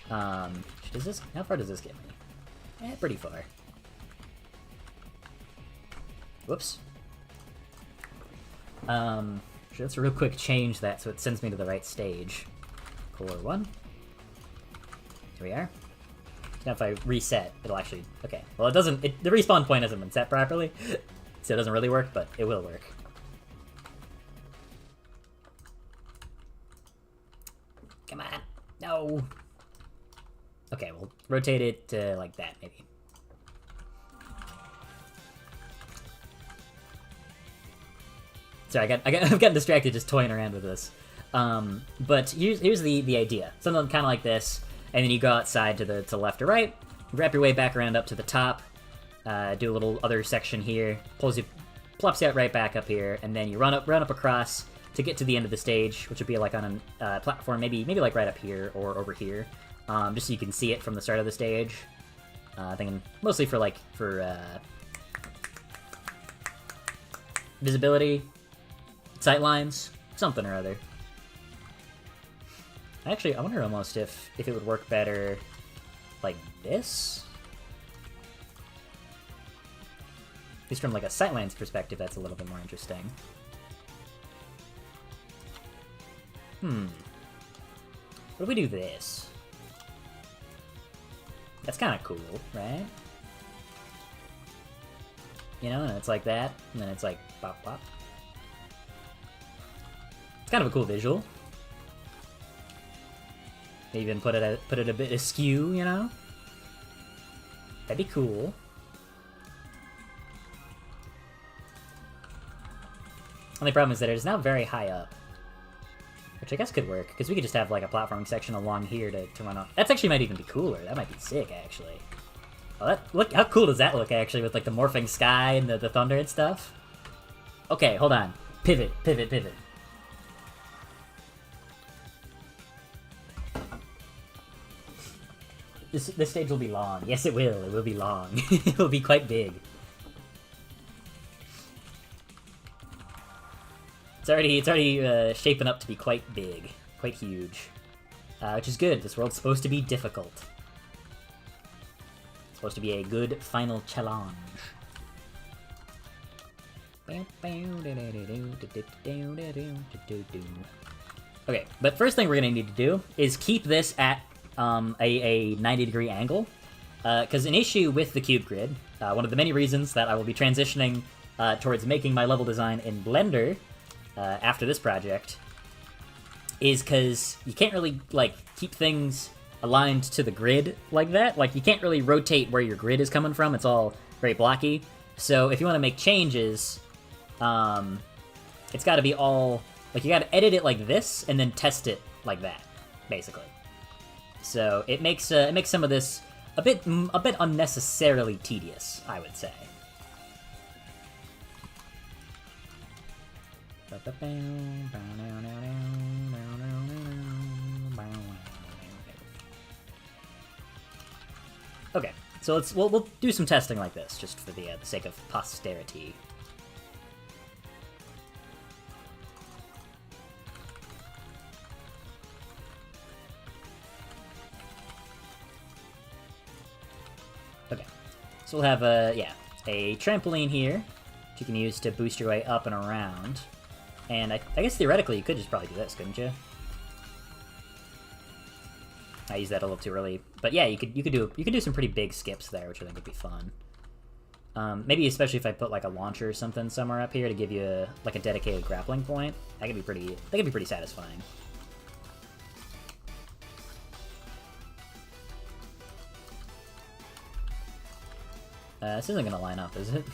How far does this get me? Pretty far. Whoops. Let's real quick change that so it sends me to the right stage. Core 1. Here we are. Now if I reset, it'll actually... Okay. Well, it doesn't... the respawn point hasn't been set properly, so it doesn't really work, but it will work. Come on. No. Okay, we'll rotate it to like that, maybe. Sorry, I've gotten distracted just toying around with this. But here's the idea. Something kind of like this, and then you go outside to the left or right, wrap your way back around up to the top, do a little other section here, plops you out right back up here, and then you run up across to get to the end of the stage, which would be like on a platform, maybe like right up here or over here, just so you can see it from the start of the stage. Thinking mostly for visibility, sight lines, something or other. Actually, I wonder almost if it would work better like this. At least from like a sightlines perspective, that's a little bit more interesting. What if we do this? That's kind of cool, right? You know, and it's like that, and then it's like pop pop. It's kind of a cool visual. Maybe even put it a bit askew, you know? That'd be cool. Only problem is that it is now very high up. Which I guess could work, because we could just have like a platforming section along here to run off. That's actually might even be cooler. That might be sick, actually. Oh, look, how cool does that look, actually, with like the morphing sky and the thunder and stuff? Okay, hold on. Pivot. This stage will be long. Yes, it will. It will be long. It will be quite big. It's already shaping up to be quite big, quite huge, which is good. This world's supposed to be difficult. It's supposed to be a good final challenge. Okay, but first thing we're gonna need to do is keep this at a 90-degree angle, because an issue with the cube grid, one of the many reasons that I will be transitioning towards making my level design in Blender after this project, is because you can't really like keep things aligned to the grid like that. Like, you can't really rotate where your grid is coming from. It's all very blocky. So if you want to make changes, it's got to be all like, you got to edit it like this and then test it like that, basically. So it makes some of this a bit unnecessarily tedious, I would say. Okay, so we'll do some testing like this, just for the sake of posterity. Okay, so we'll have a trampoline here, which you can use to boost your way up and around. And I guess theoretically you could just probably do this, couldn't you? I used that a little too early, but yeah, you could do some pretty big skips there, which I think would be fun. Maybe especially if I put like a launcher or something somewhere up here to give you a dedicated grappling point. That could be pretty satisfying. This isn't gonna line up, is it?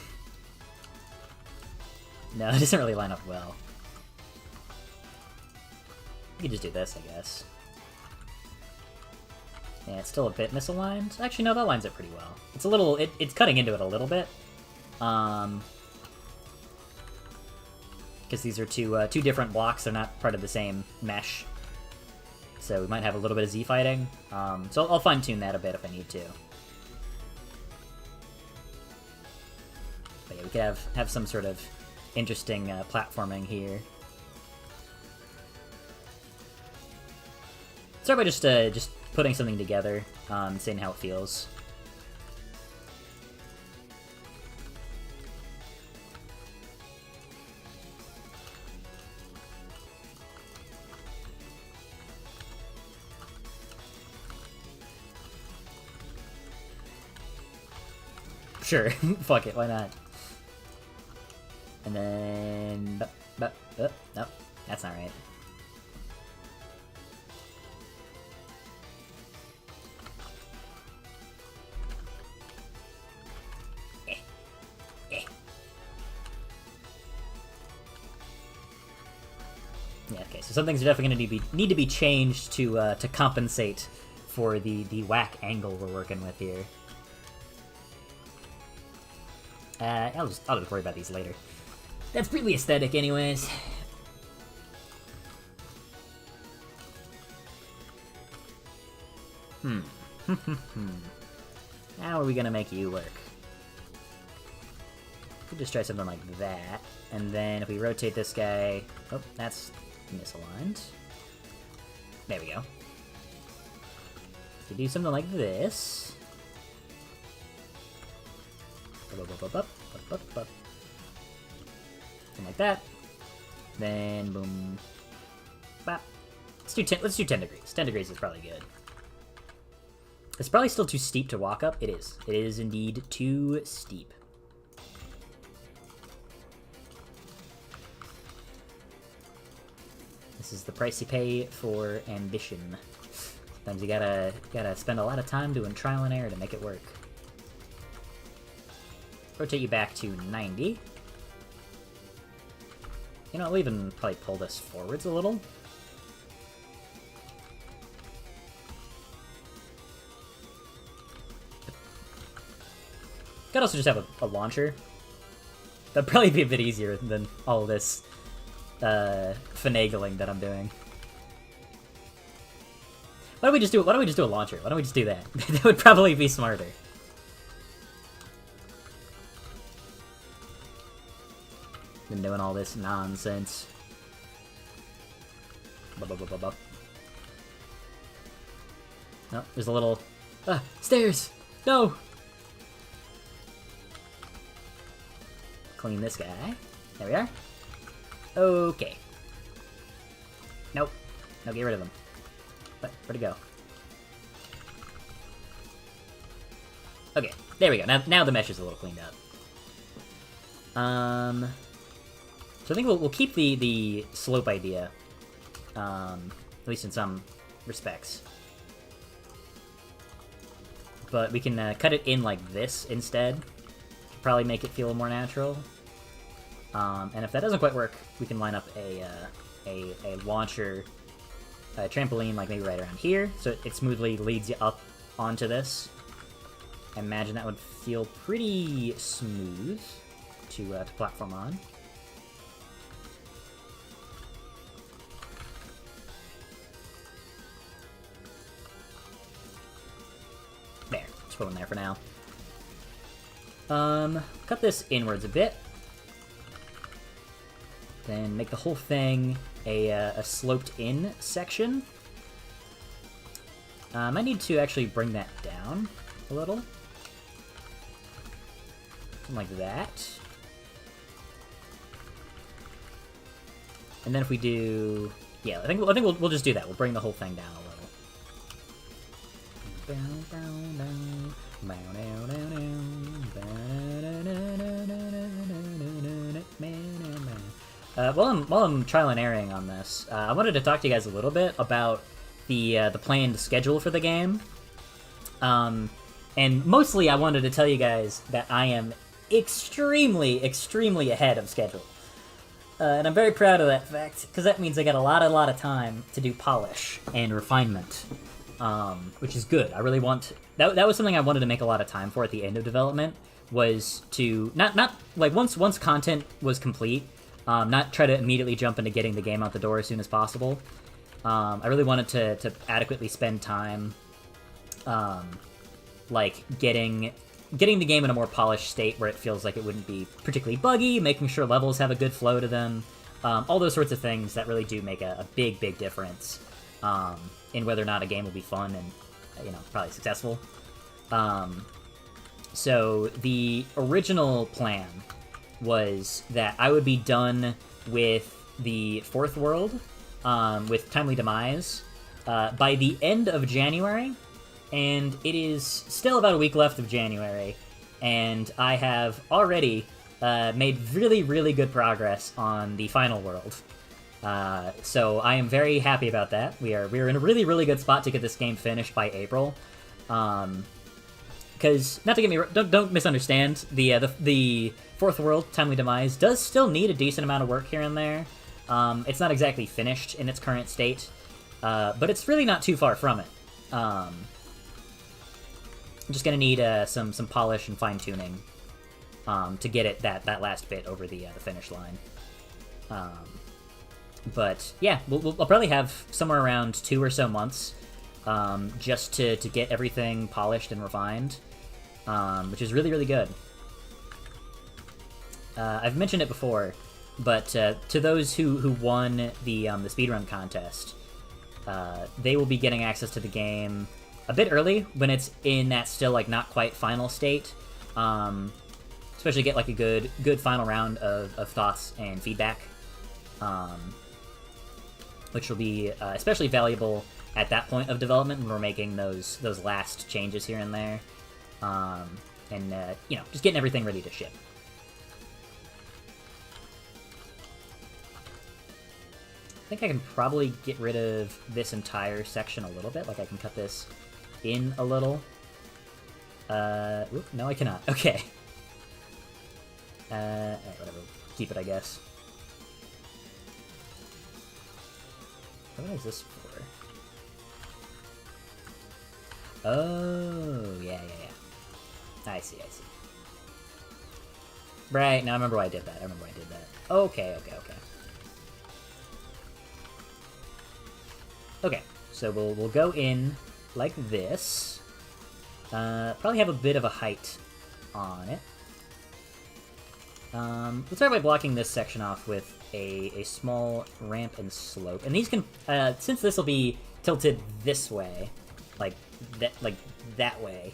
No, it doesn't really line up well. You could just do this, I guess. Yeah, it's still a bit misaligned. Actually, no, that lines up pretty well. It's a little... It's cutting into it a little bit. Because these are two different blocks. They're not part of the same mesh. So we might have a little bit of Z-fighting. So I'll fine-tune that a bit if I need to. But yeah, we could have some sort of interesting platforming here. Start by just putting something together, seeing how it feels. Sure, fuck it, why not? And then... nope, that's not right. Yeah, okay, so some things are definitely going to need to be changed to compensate for the whack angle we're working with here. I'll just worry about these later. That's really aesthetic anyways. How are we gonna make you work? Could just try something like that, and then if we rotate this guy... Oh, that's misaligned. There we go. If we do something like this... Something like that. Then, boom. Bop. Let's do 10 degrees. 10 degrees is probably good. It's probably still too steep to walk up. It is. It is indeed too steep. This is the price you pay for ambition. Sometimes you gotta spend a lot of time doing trial and error to make it work. Rotate you back to 90. You know, I'll even probably pull this forwards a little. Could also just have a launcher. That'd probably be a bit easier than all this finagling that I'm doing. Why don't we just do a launcher? Why don't we just do that? That would probably be smarter. Been doing all this nonsense. No, there's a little... stairs! No! Clean this guy. There we are. Okay. Nope. No, get rid of him. But, where'd he go? Okay, there we go. Now the mesh is a little cleaned up. So I think we'll keep the slope idea, at least in some respects. But we can cut it in like this instead. Probably make it feel more natural. And if that doesn't quite work, we can line up a launcher, a trampoline, like maybe right around here, so it smoothly leads you up onto this. I imagine that would feel pretty smooth to platform on. There, just put one there for now. Cut this inwards a bit. Then make the whole thing a sloped-in section. I need to actually bring that down a little. Something like that. And then if we do... Yeah, I think we'll just do that. We'll bring the whole thing down a little. While I'm trial and erroring on this, I wanted to talk to you guys a little bit about the planned schedule for the game. And mostly I wanted to tell you guys that I am extremely, extremely ahead of schedule. And I'm very proud of that fact, because that means I got a lot of time to do polish and refinement, which is good. I really want... That was something I wanted to make a lot of time for at the end of development, was to... Not like, once content was complete, not try to immediately jump into getting the game out the door as soon as possible. I really wanted to adequately spend time, like, getting the game in a more polished state where it feels like it wouldn't be particularly buggy, making sure levels have a good flow to them, all those sorts of things that really do make a big difference in whether or not a game will be fun and, you know, probably successful. So the original plan was that I would be done with the fourth world, with Timely Demise, by the end of January. And it is still about a week left of January, and I have already made really good progress on the final world. So I am very happy about that. We're in a really good spot to get this game finished by April. Because, not to get me don't misunderstand, the fourth world, Timely Demise, does still need a decent amount of work here and there. It's not exactly finished in its current state, but it's really not too far from it. I'm just gonna need some polish and fine tuning to get it that last bit over the finish line. But yeah, I'll probably have somewhere around 2 or so months just to get everything polished and refined, which is really, really good. I've mentioned it before, but to those who won the speedrun contest, they will be getting access to the game a bit early when it's in that still like not quite final state. Especially get like a good final round of thoughts and feedback, which will be especially valuable at that point of development when we're making those last changes here and there, and you know, just getting everything ready to ship. I think I can probably get rid of this entire section a little bit. Like I can cut this in a little. No, I cannot. Okay. Whatever. Keep it, I guess. What is this for? Oh, yeah. I see. Right, now I remember why I did that. Okay. Okay, so we'll go in like this. Probably have a bit of a height on it. Let's start by blocking this section off with a small ramp and slope. And these can, since this will be tilted this way, like that way,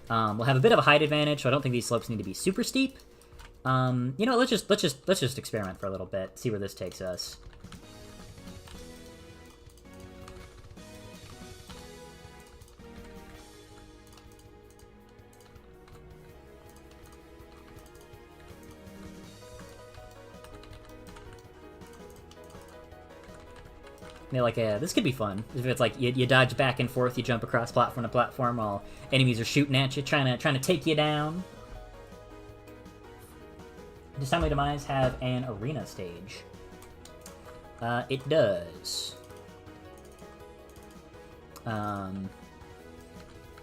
we'll have a bit of a height advantage. So I don't think these slopes need to be super steep. You know, let's just experiment for a little bit, see where this takes us. You know, like, this could be fun. If it's like, you dodge back and forth, you jump across platform to platform while enemies are shooting at you, trying to take you down. Does Timely Demise have an arena stage? It does.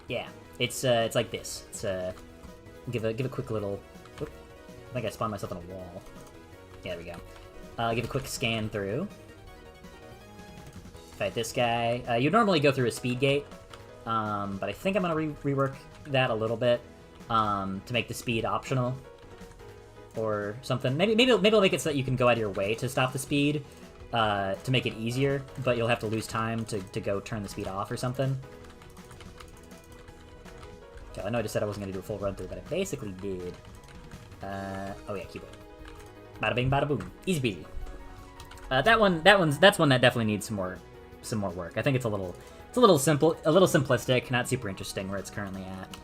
Yeah, it's like this. It's give a quick little. Whoop, I think I spawned myself on a wall. Yeah, there we go. Give a quick scan through. Fight this guy. You'd normally go through a speed gate, but I think I'm gonna rework that a little bit to make the speed optional or something. Maybe I'll make it so that you can go out of your way to stop the speed to make it easier, but you'll have to lose time to go turn the speed off or something. Okay, I know I just said I wasn't gonna do a full run through, but I basically did. Oh yeah, keyboard. Bada bing, bada boom, easy peasy. That's one that definitely needs some more work. I think it's a little simplistic, not super interesting where it's currently at.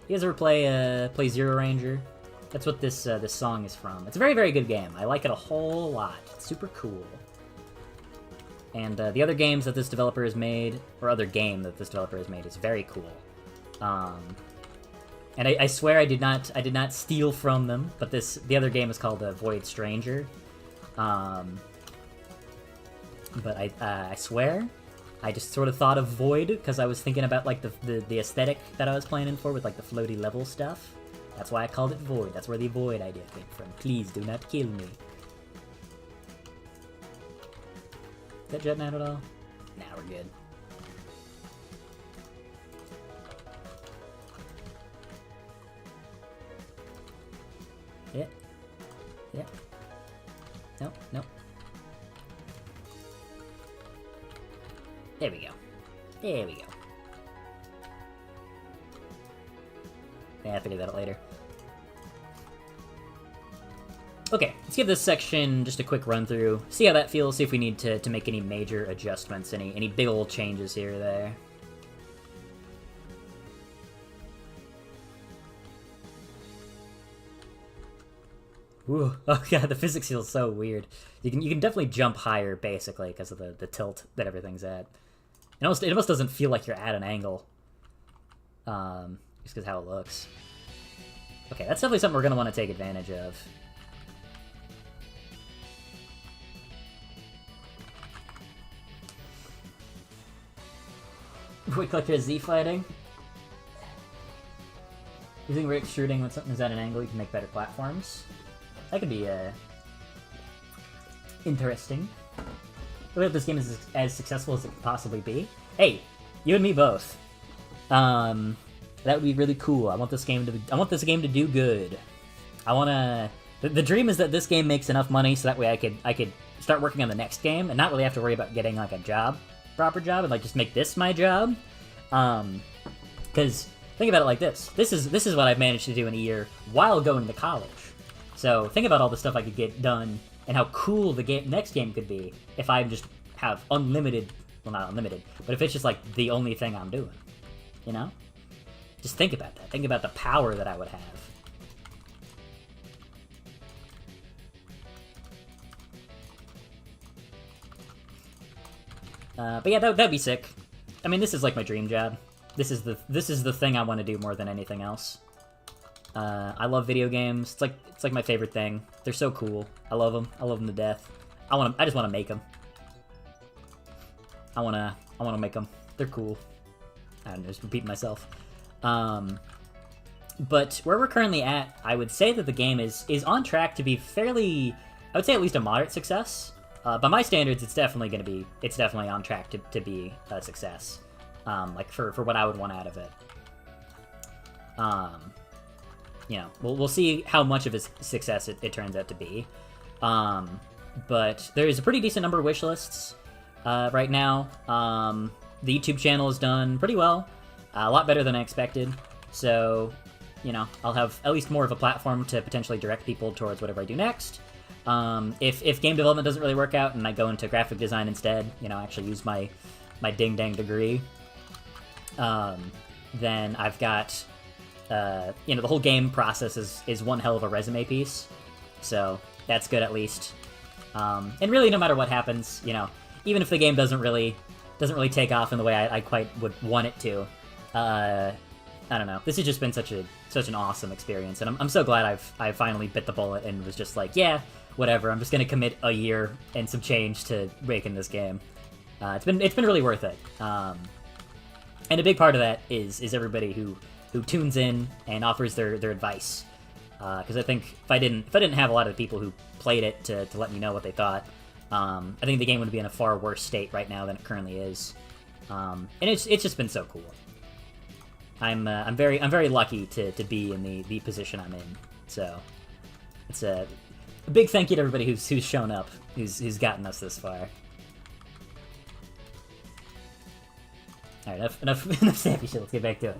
You guys ever play Zero Ranger? That's what this song is from. It's a very, very good game. I like it a whole lot. It's super cool. And the other games that this developer has made, or other game that this developer has made, is very cool. And I swear I did not steal from them, but the other game is called Void Stranger. But I swear I just sort of thought of Void because I was thinking about like the aesthetic that I was planning for with like the floaty level stuff. That's why I called it Void. That's where the Void idea came from. Please do not kill me. Is that jetting out at all? Nah, we're good. Yeah. Nope. There we go. Yeah, I'll figure that out later. Okay, let's give this section just a quick run through, see how that feels, see if we need to make any major adjustments, any big old changes here or there. Ooh. Oh yeah, the physics feels so weird. You can definitely jump higher basically because of the tilt that everything's at. It almost doesn't feel like you're at an angle. Just because how it looks. Okay, that's definitely something we're gonna want to take advantage of. Void Collector is Z fighting. Using ray extruding when something's at an angle, you can make better platforms. That could be interesting. I hope this game is as successful as it could possibly be. Hey, you and me both. That would be really cool. I want this game to do good. I wanna. The dream is that this game makes enough money so that way I could start working on the next game and not really have to worry about getting like a proper job, and like just make this my job. Because think about it like this. This is what I've managed to do in a year while going to college. So think about all the stuff I could get done and how cool the next game could be if I just have unlimited, well not unlimited, but if it's just like the only thing I'm doing, you know? Just think about that. Think about the power that I would have. But yeah, that'd be sick. I mean, this is like my dream job. This is the thing I want to do more than anything else. I love video games. It's like my favorite thing. They're so cool. I love them. I love them to death. I just want to make them. I want to make them. They're cool. I'm just repeating myself. But where we're currently at, I would say that the game is on track to be fairly, I would say at least a moderate success. By my standards, it's definitely on track to be a success. Like for what I would want out of it. You know, we'll see how much of a success it turns out to be. But there's a pretty decent number of wish lists right now. The YouTube channel is done pretty well, a lot better than I expected. So, you know, I'll have at least more of a platform to potentially direct people towards whatever I do next. If game development doesn't really work out and I go into graphic design instead, you know, actually use my ding-dang degree, then I've got, you know, the whole game process is one hell of a resume piece. So that's good at least. And really, no matter what happens, you know, even if the game doesn't really take off in the way I quite would want it to, I don't know. This has just been such an awesome experience, and I'm so glad I finally bit the bullet and was just like, yeah, whatever. I'm just gonna commit a year and some change to making this game. It's been really worth it. And a big part of that is everybody who tunes in and offers their advice. Because I think if I didn't have a lot of people who played it to let me know what they thought, I think the game would be in a far worse state right now than it currently is. And it's just been so cool. I'm very lucky to be in the position I'm in. So it's a big thank you to everybody who's shown up, who's gotten us this far. All right, enough sappy shit. Let's get back to it.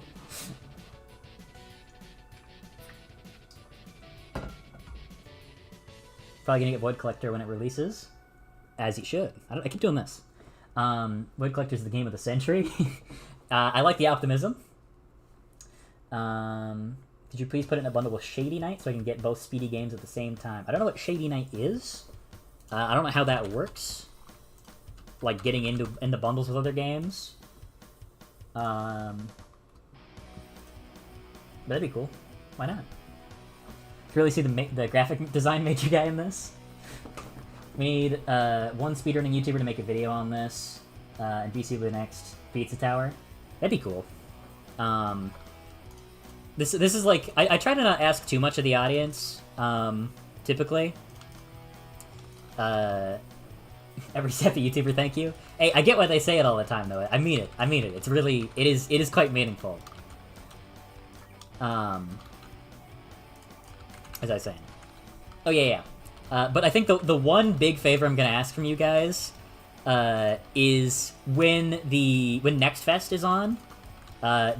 Probably gonna get Void Collector when it releases, as you should. I keep doing this. Void Collector is the game of the century. I like the optimism. Could you please put it in a bundle with Shady Knight so I can get both speedy games at the same time? I don't know what Shady Knight is. I don't know how that works. Like getting into bundles with other games. That'd be cool. Why not? You really see the graphic design major guy in this? We need one speedrunning YouTuber to make a video on this, and BC the next Pizza Tower. That'd be cool. This is like I try to not ask too much of the audience. Typically. Every Seppi YouTuber, thank you. Hey, I get why they say it all the time though. I mean it. It's really it is quite meaningful. As I was saying. Oh yeah. But I think the one big favor I'm gonna ask from you guys is when Next Fest is on,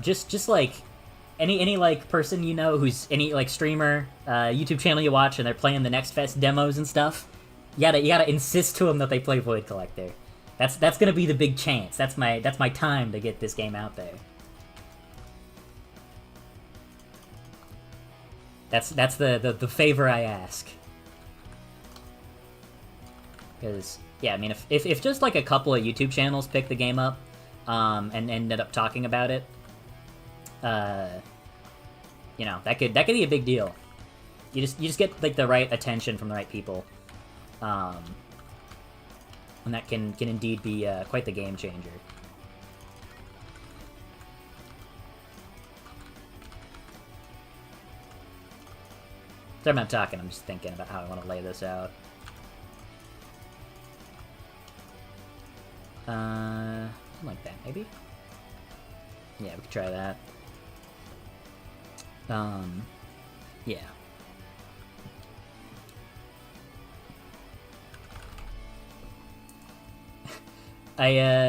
just like any like person you know who's any like streamer, YouTube channel you watch and they're playing the Next Fest demos and stuff, you gotta insist to them that they play Void Collector. That's gonna be the big chance. That's my time to get this game out there. That's the favor I ask. Because, yeah, I mean, if just, like, a couple of YouTube channels pick the game up, and ended up talking about it, you know, that could be a big deal. You just get, like, the right attention from the right people. And that can indeed be quite the game changer. Sorry, I'm not talking, I'm just thinking about how I want to lay this out. Something like that, maybe? Yeah, we could try that. Yeah.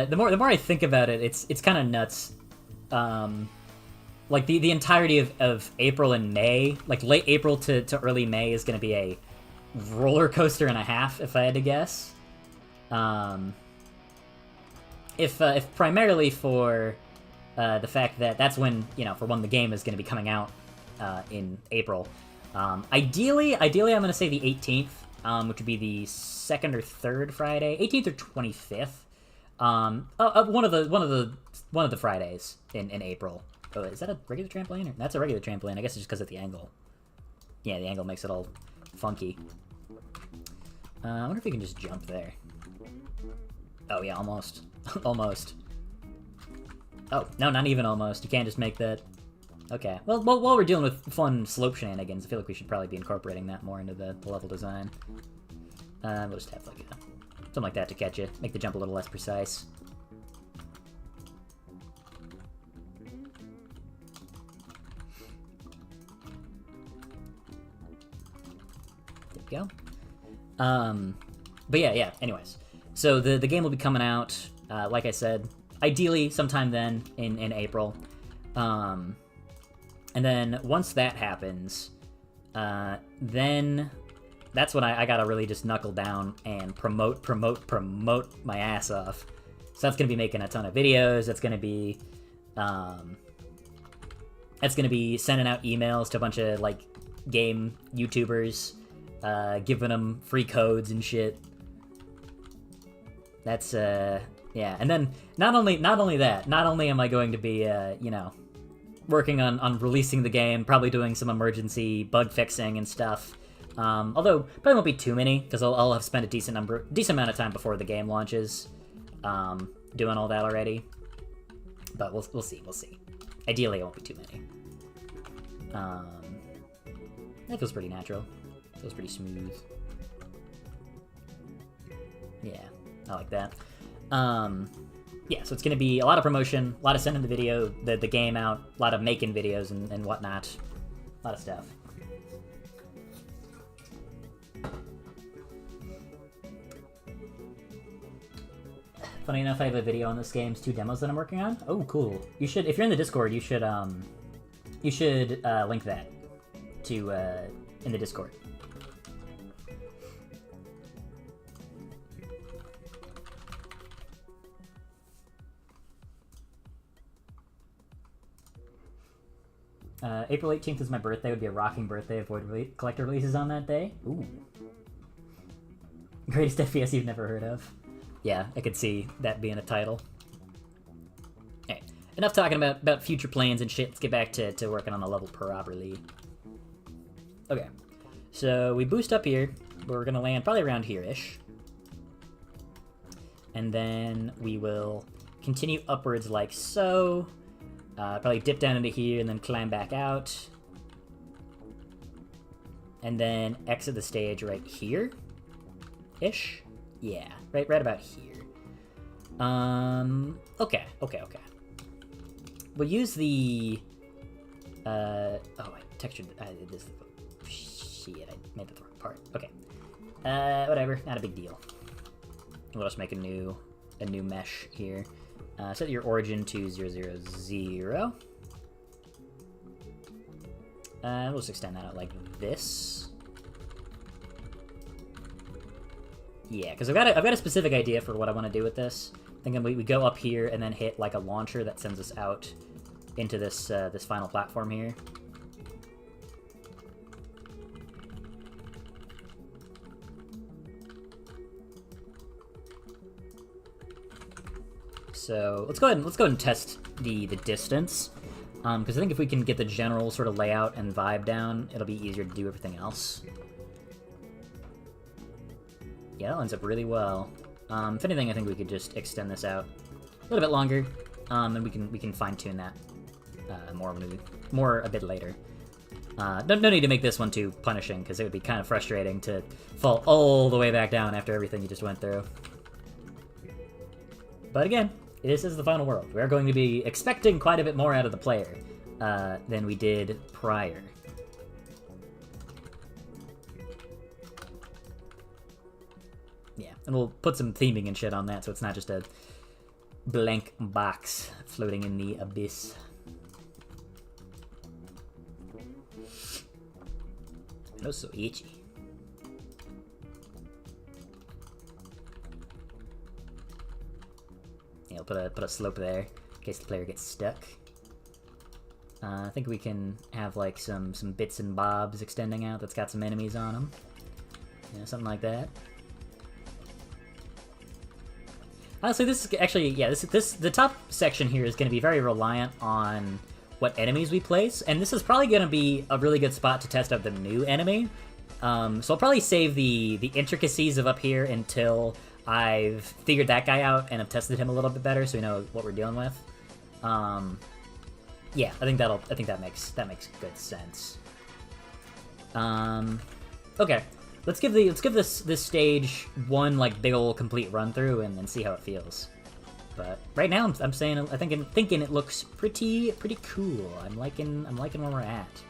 The more I think about it, it's kind of nuts. Like the entirety of April and May, like late April to early May, is going to be a roller coaster and a half, if I had to guess. If primarily for the fact that that's when, you know, for when the game is going to be coming out in April. Ideally, I'm going to say the 18th, which would be the second or third Friday, 18th or 25th. One of the Fridays in April. Oh, is that a regular trampoline? Or, that's a regular trampoline. I guess it's just because of the angle. Yeah, the angle makes it all funky. I wonder if we can just jump there. Oh yeah, almost. Almost. Oh, no, not even almost. You can't just make that. Okay. Well, while we're dealing with fun slope shenanigans, I feel like we should probably be incorporating that more into the level design. We'll just have like something like that to catch you. Make the jump a little less precise. There we go. But yeah, anyways. So the game will be coming out, like I said, ideally sometime then in April. And then once that happens, then that's when I gotta really just knuckle down and promote my ass off. So that's gonna be making a ton of videos. That's gonna be sending out emails to a bunch of like game YouTubers, giving them free codes and shit. That's yeah. And then not only that, not only am I going to be you know, working on releasing the game, probably doing some emergency bug fixing and stuff. Although probably won't be too many, because I'll have spent a decent amount of time before the game launches, doing all that already. But we'll see. Ideally, it won't be too many. That feels pretty natural. Feels pretty smooth. Yeah, I like that. Yeah, so it's going to be a lot of promotion, a lot of sending the game out, a lot of making videos and whatnot. A lot of stuff. Funny enough, I have a video on this game's 2 demos that I'm working on. Oh, cool. You should, if you're in the Discord, you should link that to in the Discord. April 18th is my birthday. It would be a rocking birthday. Avoid collector releases on that day. Ooh. Greatest FPS you've never heard of. Yeah, I could see that being a title. Alright, enough talking about future plans and shit. Let's get back to working on the level properly. Okay, so we boost up here. We're going to land probably around here-ish. And then we will continue upwards like so. Probably dip down into here and then climb back out. And then exit the stage right here-ish. Yeah, right about here. Okay. We'll use the, oh, I textured, this, shit, I made the wrong part. Okay. Whatever, not a big deal. We'll just make a new mesh here. Set your origin to 0, 0, 0. We'll just extend that out like this. Yeah, because I've got a specific idea for what I want to do with this. Thinking we go up here and then hit like a launcher that sends us out into this this final platform here. So let's go ahead and test the distance, because I think if we can get the general sort of layout and vibe down, it'll be easier to do everything else. Yeah, that lines up really well. If anything, I think we could just extend this out a little bit longer, and we can fine tune that more a bit later. No need to make this one too punishing, because it would be kind of frustrating to fall all the way back down after everything you just went through. But again, this is the final world. We're going to be expecting quite a bit more out of the player than we did prior. Yeah, and we'll put some theming and shit on that, so it's not just a blank box floating in the abyss. It was so itchy. Yeah, I'll put a slope there in case the player gets stuck. I think we can have like some bits and bobs extending out that's got some enemies on them. Yeah, something like that. Honestly, this is actually, yeah, the top section here is going to be very reliant on what enemies we place, and this is probably going to be a really good spot to test out the new enemy. So I'll probably save the intricacies of up here until I've figured that guy out and have tested him a little bit better, so we know what we're dealing with. Yeah, I think that makes good sense. Okay. Let's give this stage one like big ol' complete run through and then see how it feels. But right now I'm thinking it looks pretty cool. I'm liking where we're at.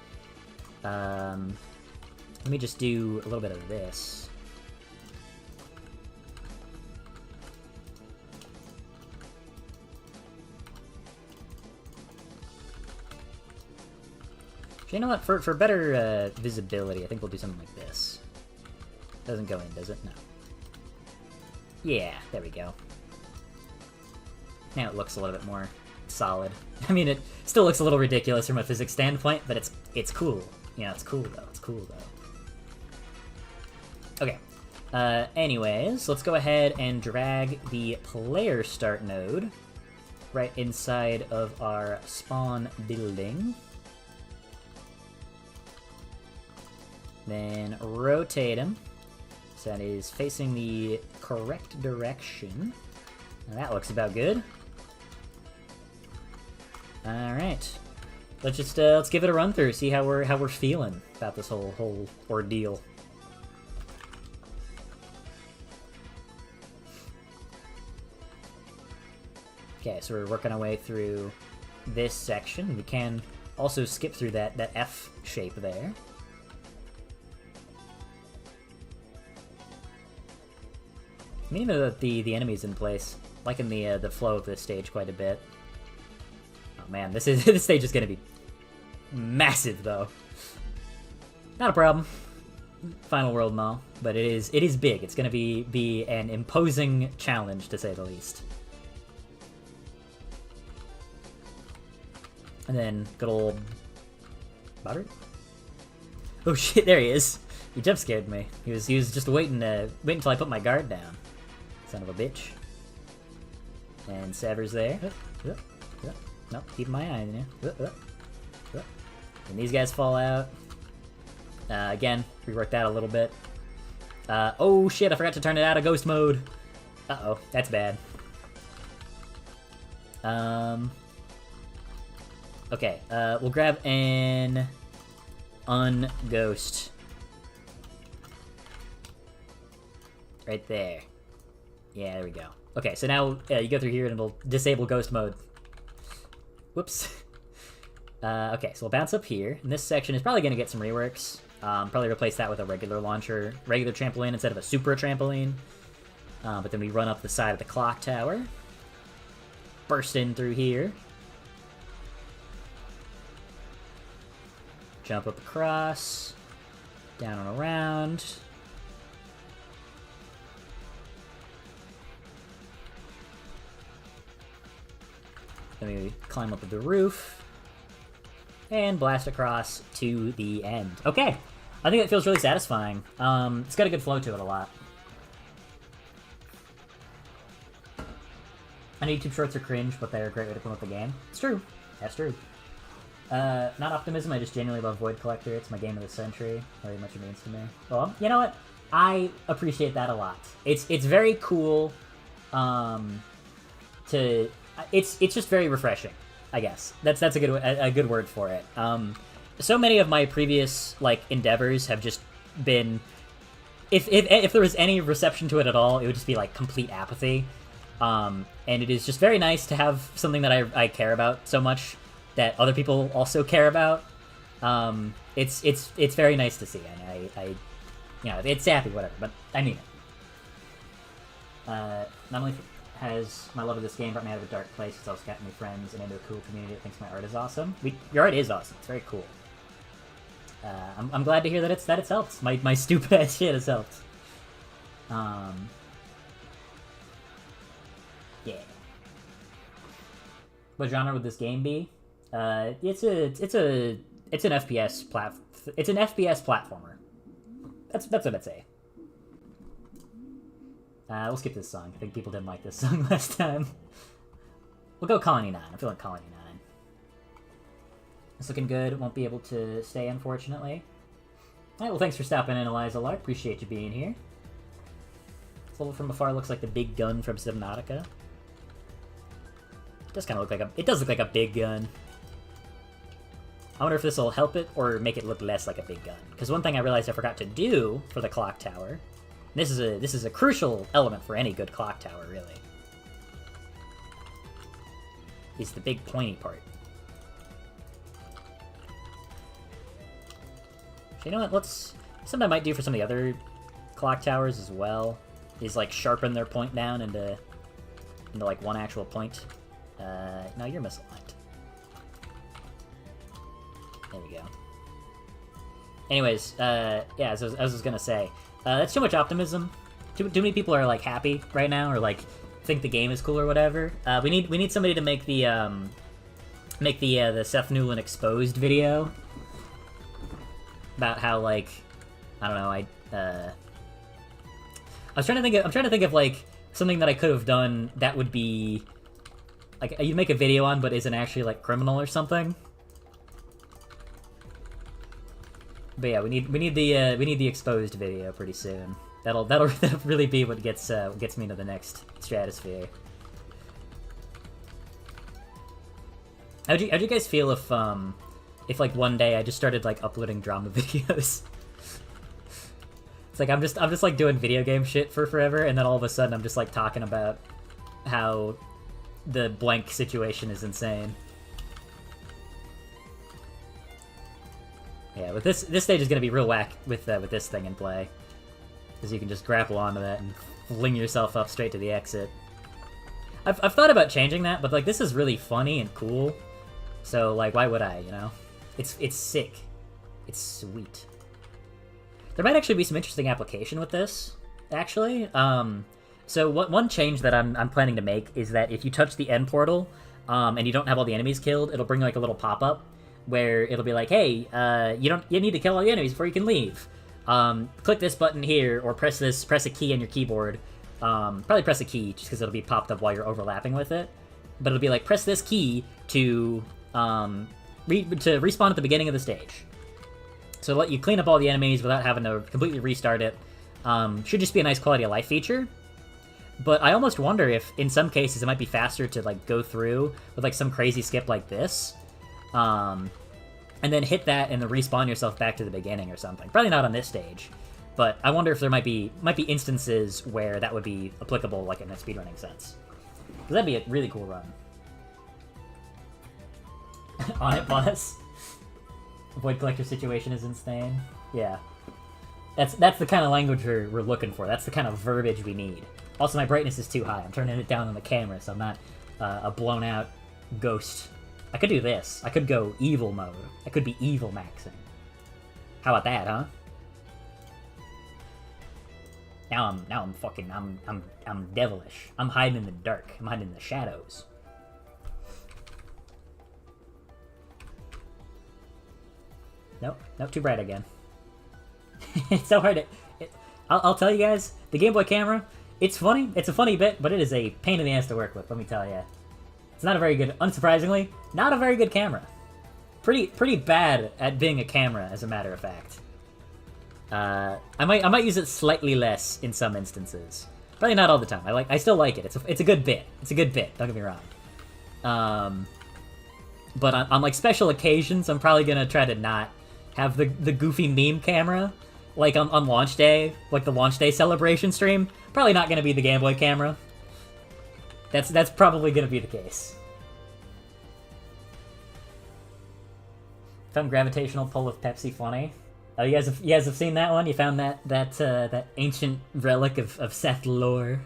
Let me just do a little bit of this. You know what? For better visibility, I think we'll do something like this. Doesn't go in, does it? No. Yeah, there we go. Now it looks a little bit more solid. I mean, it still looks a little ridiculous from a physics standpoint, but it's cool. You know, it's cool though. It's cool though. Okay. Anyways, let's go ahead and drag the player start node right inside of our spawn building. Then rotate him so that is facing the correct direction. Now that looks about good. All right, let's give it a run through, see how we're feeling about this whole ordeal. Okay, so we're working our way through this section. We can also skip through that F shape there. I mean, even the enemies in place, liking the flow of this stage quite a bit. Oh man, this stage is gonna be massive though. Not a problem. Final world and all, but it is big. It's gonna be an imposing challenge to say the least. And then good old Butter. Oh shit! There he is. He jump scared me. He was just waiting until I put my guard down. Son of a bitch. And Sever's there. Nope, keep my eye in there. And these guys fall out. Again, rework that a little bit. Oh shit, I forgot to turn it out of ghost mode. Uh-oh, that's bad. Okay, we'll grab an unghost. Right there. Yeah, there we go. Okay, so now you go through here and it'll disable ghost mode. Whoops. Okay, so we'll bounce up here. And this section is probably going to get some reworks. Probably replace that with a regular trampoline instead of a super trampoline. But then we run up the side of the clock tower. Burst in through here. Jump up across. Down and around. Then we climb up to the roof, and blast across to the end. Okay, I think it feels really satisfying. It's got a good flow to it a lot. I know YouTube Shorts are cringe, but they're a great way to promote the game. It's true. That's true. Not optimism, I just genuinely love Void Collector. It's my game of the century. Very much it means to me. Well, you know what? I appreciate that a lot. It's very cool. It's just very refreshing, I guess. That's a good word for it. So many of my previous like endeavors have just been, if there was any reception to it at all, it would just be like complete apathy. And it is just very nice to have something that I care about so much that other people also care about. It's very nice to see, and I you know, it's sappy, whatever, but I mean it. Not only has my love of this game brought me out of a dark place, it's also gotten me friends and into a cool community that thinks my art is awesome. Your art is awesome. It's very cool. I'm glad to hear that it's helped. My stupid ass shit has helped. Yeah. What genre would this game be? It's an FPS platformer. That's what I'd say. We'll skip this song. I think people didn't like this song last time. We'll go Colony 9. I'm feeling Colony 9. It's looking good. Won't be able to stay, unfortunately. Alright, well, thanks for stopping in, Eliza Lark. Appreciate you being here. This level from afar looks like the big gun from Subnautica. It does kind of look like it does look like a big gun. I wonder if this will help it or make it look less like a big gun. Because one thing I realized I forgot to do for the clock tower, and this is a crucial element for any good clock tower, really, is the big pointy part. So you know what? Something I might do for some of the other clock towers as well is like sharpen their point down into like one actual point. No, you're misaligned. There we go. Anyways, yeah, as I was gonna say, that's too much optimism. Too many people are like happy right now, or like think the game is cool or whatever. We need somebody to make the Seth Newlin exposed video about how, like, I don't know, I'm trying to think of like something that I could have done that would be like you make a video on but isn't actually like criminal or something. But yeah, we need the exposed video pretty soon. That'll really be what gets me into the next stratosphere. How'd you guys feel if like one day I just started like uploading drama videos? It's like I'm just like doing video game shit for forever, and then all of a sudden I'm just like talking about how the blank situation is insane. Yeah, with this stage is gonna be real whack with this thing in play, because you can just grapple onto that and fling yourself up straight to the exit. I've thought about changing that, but like this is really funny and cool, so like why would I? You know, it's sick, it's sweet. There might actually be some interesting application with this, actually. So one change that I'm planning to make is that if you touch the end portal, and you don't have all the enemies killed, it'll bring like a little pop-up where it'll be like, hey, you need to kill all the enemies before you can leave. Click this button here, or press a key on your keyboard. Probably press a key, just because it'll be popped up while you're overlapping with it. But it'll be like, press this key to respawn at the beginning of the stage. So let you clean up all the enemies without having to completely restart it. Should just be a nice quality of life feature. But I almost wonder if, in some cases, it might be faster to like go through with like some crazy skip like this, and then hit that and then respawn yourself back to the beginning or something. Probably not on this stage, but I wonder if there might be instances where that would be applicable, like in a speedrunning sense. Because that'd be a really cool run. On it, boss. Void Collector situation is insane. Yeah. That's the kind of language we're looking for. That's the kind of verbiage we need. Also, my brightness is too high. I'm turning it down on the camera, so I'm not a blown-out ghost. I could do this. I could go evil mode. I could be evil maxing. How about that, huh? Now I'm devilish. I'm hiding in the dark. I'm hiding in the shadows. Nope, too bright again. It's so hard to... I'll tell you guys, the Game Boy camera It's funny. It's a funny bit, but it is a pain in the ass to work with, let me tell you. It's not a very good, unsurprisingly, not a very good camera. Pretty bad at being a camera, as a matter of fact. I might use it slightly less in some instances. Probably not all the time. I still like it. It's a good bit. It's a good bit. Don't get me wrong. But on like special occasions, I'm probably gonna try to not have the goofy meme camera, like on launch day, like the launch day celebration stream. Probably not gonna be the Game Boy camera. That's probably gonna be the case. Found gravitational pull of Pepsi funny. Oh, you guys have seen that one? You found that ancient relic of Seth lore.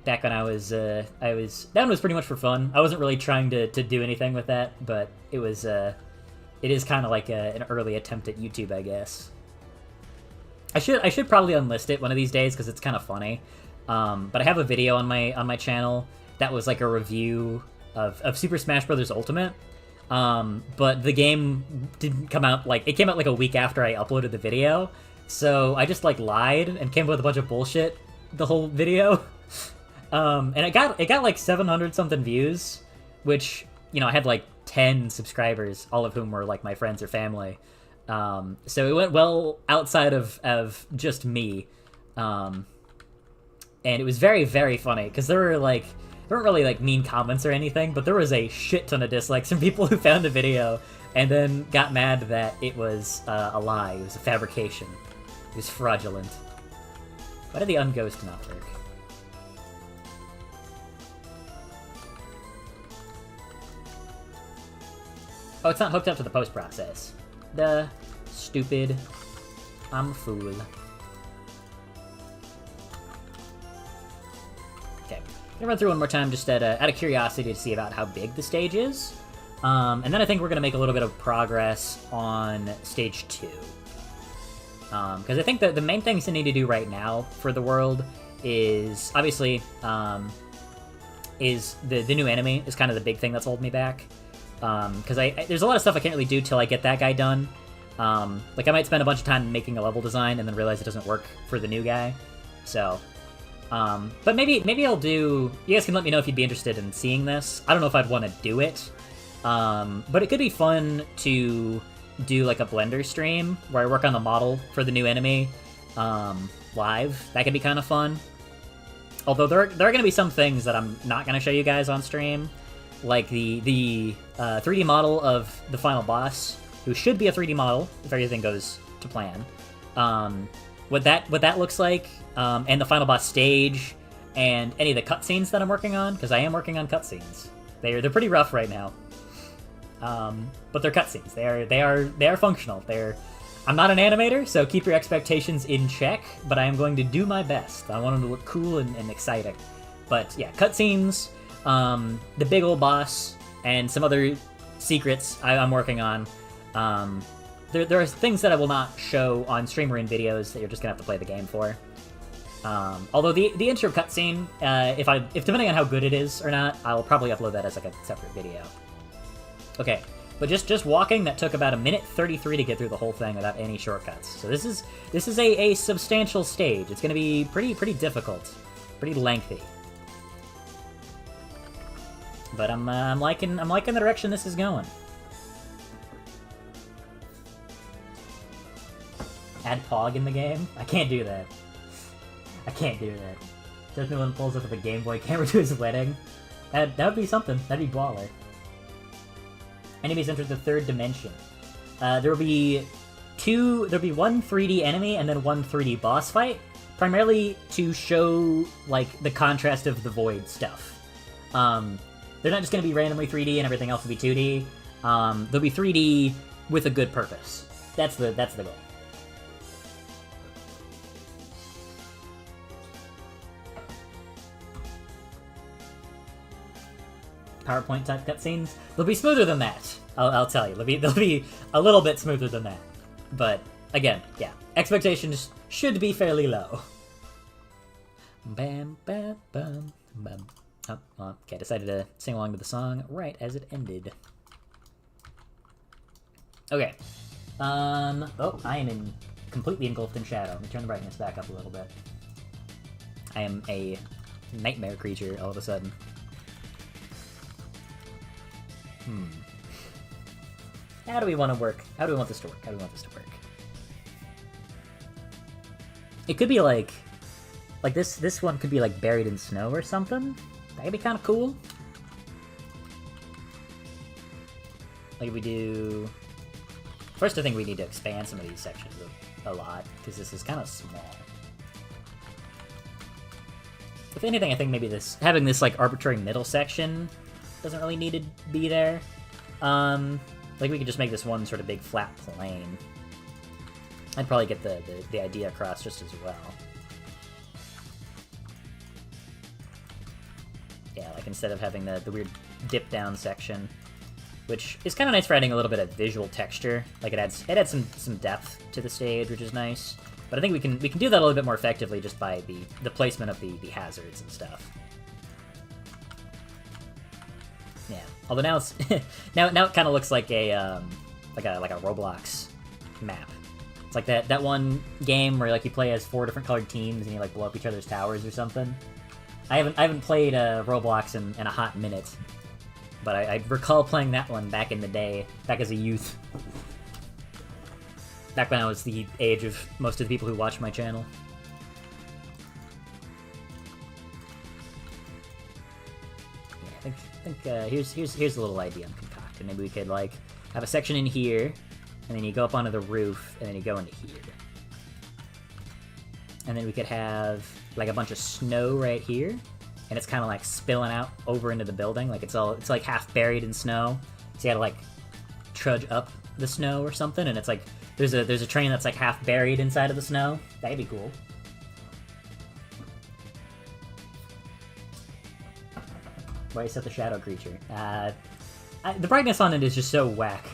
Back when I was that one was pretty much for fun. I wasn't really trying to do anything with that, but it was it is kind of like an early attempt at YouTube, I guess. I should probably unlist it one of these days because it's kind of funny. But I have a video on my channel that was like a review of Super Smash Bros. Ultimate. But the game didn't come out, like, it came out like a week after I uploaded the video, so I just like lied and came up with a bunch of bullshit the whole video. And it got like 700 something views, which, you know, I had like 10 subscribers, all of whom were like my friends or family. So it went well outside of just me. And it was very, very funny, because there weren't really like mean comments or anything, but there was a shit ton of dislikes from people who found the video and then got mad that it was a lie. It was a fabrication. It was fraudulent. Why did the unghost not work? Oh, it's not hooked up to the post process. Duh. Stupid. I'm a fool. Okay. I'm gonna run through one more time just out of curiosity to see about how big the stage is. And then I think we're gonna make a little bit of progress on stage 2. Because I think that the main things to need to do right now for the world is, obviously, is the new enemy is kind of the big thing that's holding me back. Because there's a lot of stuff I can't really do till I get that guy done. Like, I might spend a bunch of time making a level design and then realize it doesn't work for the new guy. So, but maybe I'll do... You guys can let me know if you'd be interested in seeing this. I don't know if I'd want to do it. But it could be fun to do, like, a Blender stream where I work on the model for the new enemy live. That could be kind of fun. Although there are going to be some things that I'm not going to show you guys on stream. Like the 3D model of the final boss, who should be a 3D model if everything goes to plan. What that looks like, and the final boss stage, and any of the cutscenes that I'm working on, because I am working on cutscenes. They're pretty rough right now, but they're cutscenes. They are functional. I'm not an animator, so keep your expectations in check. But I am going to do my best. I want them to look cool and exciting. But yeah, cutscenes. The big old boss, and some other secrets I'm working on. There are things that I will not show on stream or in videos that you're just gonna have to play the game for. Although the intro cutscene, if depending on how good it is or not, I'll probably upload that as like a separate video. Okay, but just walking, that took about 1:33 to get through the whole thing without any shortcuts. So this is a substantial stage. It's gonna be pretty difficult, pretty lengthy. But I'm liking the direction this is going. Add Pog in the game? I can't do that. I can't do that. Seth Miller pulls up with a Game Boy camera to his wedding. That would be something. That'd be baller. Enemies enter the third dimension. There'll be one 3D enemy and then one 3D boss fight, primarily to show like the contrast of the Void stuff. They're not just going to be randomly 3D and everything else will be 2D. They'll be 3D with a good purpose. That's the goal. PowerPoint type cutscenes. They'll be smoother than that. I'll tell you. They'll be a little bit smoother than that. But again, yeah, expectations should be fairly low. Bam, bam, bam, bam. Oh, well, okay, decided to sing along to the song right as it ended. Okay. Oh, I am in completely engulfed in shadow. Let me turn the brightness back up a little bit. I am a nightmare creature all of a sudden. How do we want to work? How do we want this to work? How do we want this to work? It could be like this one could be like buried in snow or something. That'd be kind of cool. Like if we do... First, I think we need to expand some of these sections a lot, because this is kind of small. If anything, I think maybe having this like arbitrary middle section doesn't really need to be there. Like we could just make this one sort of big flat plane. I'd probably get the idea across just as well. Yeah, like instead of having the weird dip down section, which is kind of nice for adding a little bit of visual texture. Like it adds some depth to the stage, which is nice. But I think we can do that a little bit more effectively just by the placement of the hazards and stuff. Yeah. Although now it's now it kind of looks like a Roblox map. It's like that one game where like you play as 4 different colored teams and you like blow up each other's towers or something. I haven't played Roblox in a hot minute, but I recall playing that one back in the day, back as a youth. Back when I was the age of most of the people who watch my channel. Yeah, I think here's a little idea I'm concocting. Maybe we could like have a section in here, and then you go up onto the roof, and then you go into here. And then we could have like a bunch of snow right here, and it's kind of like spilling out over into the building. Like it's like half buried in snow. So you gotta like trudge up the snow or something, and it's like there's a train that's like half buried inside of the snow. That'd be cool. Why you set the shadow creature? The brightness on it is just so whack.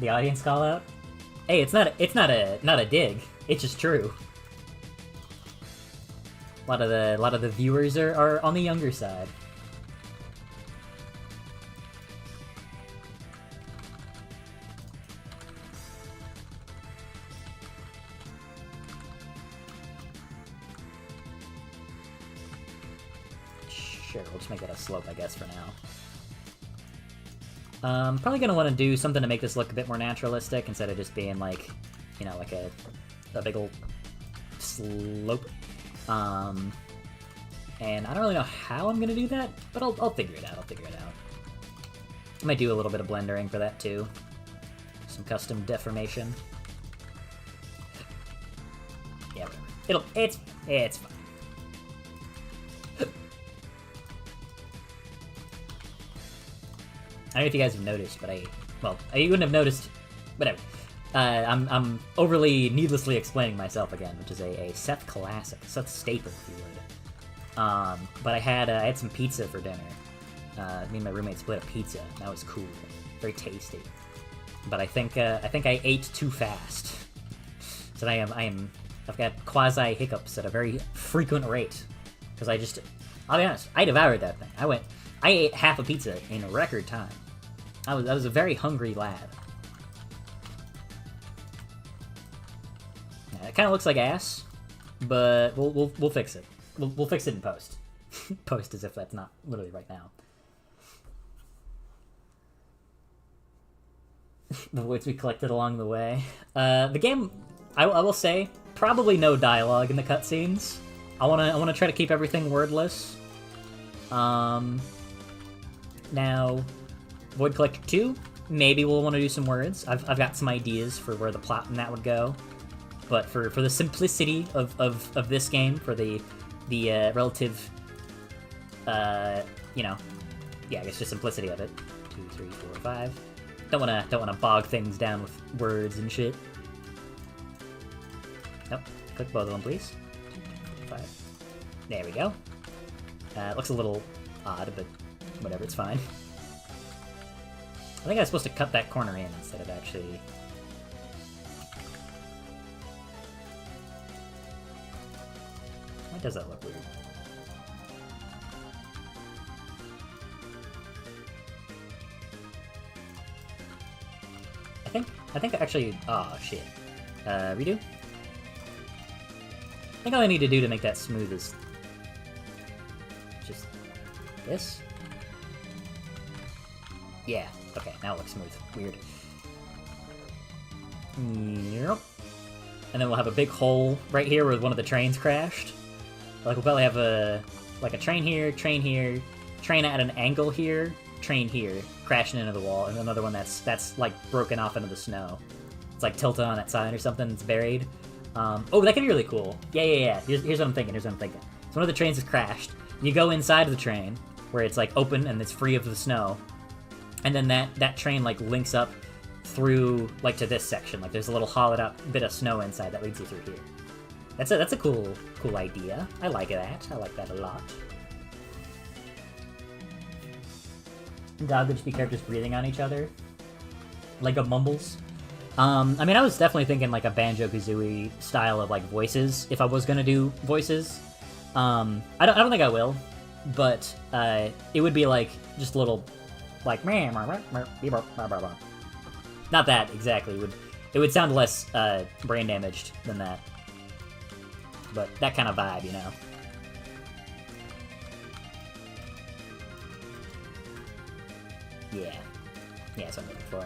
The audience call out? Hey, it's not a dig. It's just true. A lot of the viewers are on the younger side. Sure, we'll just make that a slope, I guess, for now. Probably gonna want to do something to make this look a bit more naturalistic instead of just being like, you know, like a big old slope. And I don't really know how I'm gonna do that, but I'll figure it out. I might do a little bit of blendering for that too. Some custom deformation. Yeah, whatever. It's fine. I don't know if you guys have noticed, but you wouldn't have noticed, whatever. I'm overly, needlessly explaining myself again, which is a Seth classic, Seth staple, if you would. But I had some pizza for dinner. Me and my roommate split a pizza. That was cool, very tasty. But I think I ate too fast, so I've got quasi hiccups at a very frequent rate. Because I'll be honest, I devoured that thing. I ate half a pizza in a record time. I was a very hungry lad. Yeah, it kind of looks like ass, but we'll fix it. We'll fix it in post. Post as if that's not literally right now. The words we collected along the way. The game, I will say, probably no dialogue in the cutscenes. I wanna try to keep everything wordless. Now, Void Collector 2, maybe we'll want to do some words. I've got some ideas for where the plot in that would go. But for the simplicity of this game, for the relative, you know, yeah, I guess just simplicity of it. 2, 3, 4, 5. Don't wanna bog things down with words and shit. Nope. Click both of them, please. 2, 3, 4, 5. There we go. It looks a little odd, but whatever, it's fine. I think I was supposed to cut that corner in instead of actually... Why does that look weird? I I think actually... Oh, shit. Redo? I think all I need to do to make that smooth is... just... this? Yeah. Okay, now it looks smooth. Weird. Yep. And then we'll have a big hole right here where one of the trains crashed. Like, we'll probably have a train here, train at an angle here, train here, crashing into the wall, and another one that's like broken off into the snow. It's like tilted on that side or something, it's buried. Oh, that could be really cool. Yeah. Here's what I'm thinking, So one of the trains has crashed. You go inside of the train, where it's like open and it's free of the snow, and then that train like links up through like to this section. Like there's a little hollowed out bit of snow inside that leads you through here. That's a cool idea. I like that. I like that a lot. Dog would just be characters breathing on each other, like a mumbles. I mean, I was definitely thinking like a Banjo-Kazooie style of like voices if I was gonna do voices. I don't think I will, but it would be like just little like not that exactly. It would sound less brain damaged than that, but that kind of vibe, you know. Yeah, that's what I'm looking for.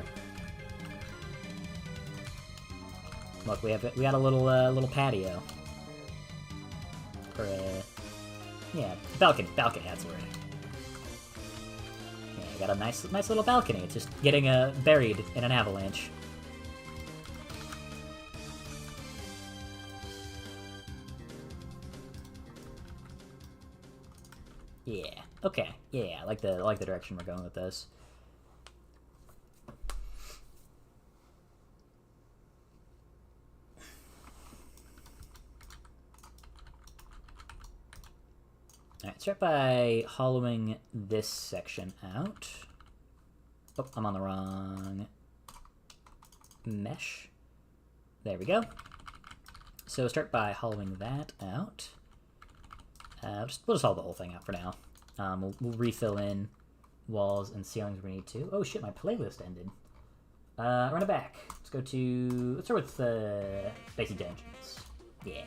Look, we got a little patio. Or yeah, balcony. That's the word. Yeah, got a nice little balcony. It's just getting buried in an avalanche. Yeah. Okay. Yeah, I like the direction we're going with this. Alright, start by hollowing this section out. Oh, I'm on the wrong mesh. There we go. So start by hollowing that out. We'll just hollow the whole thing out for now. We'll refill in walls and ceilings where we need to. Oh shit, my playlist ended. Run it back. Let's start with basic dungeons. Yeah.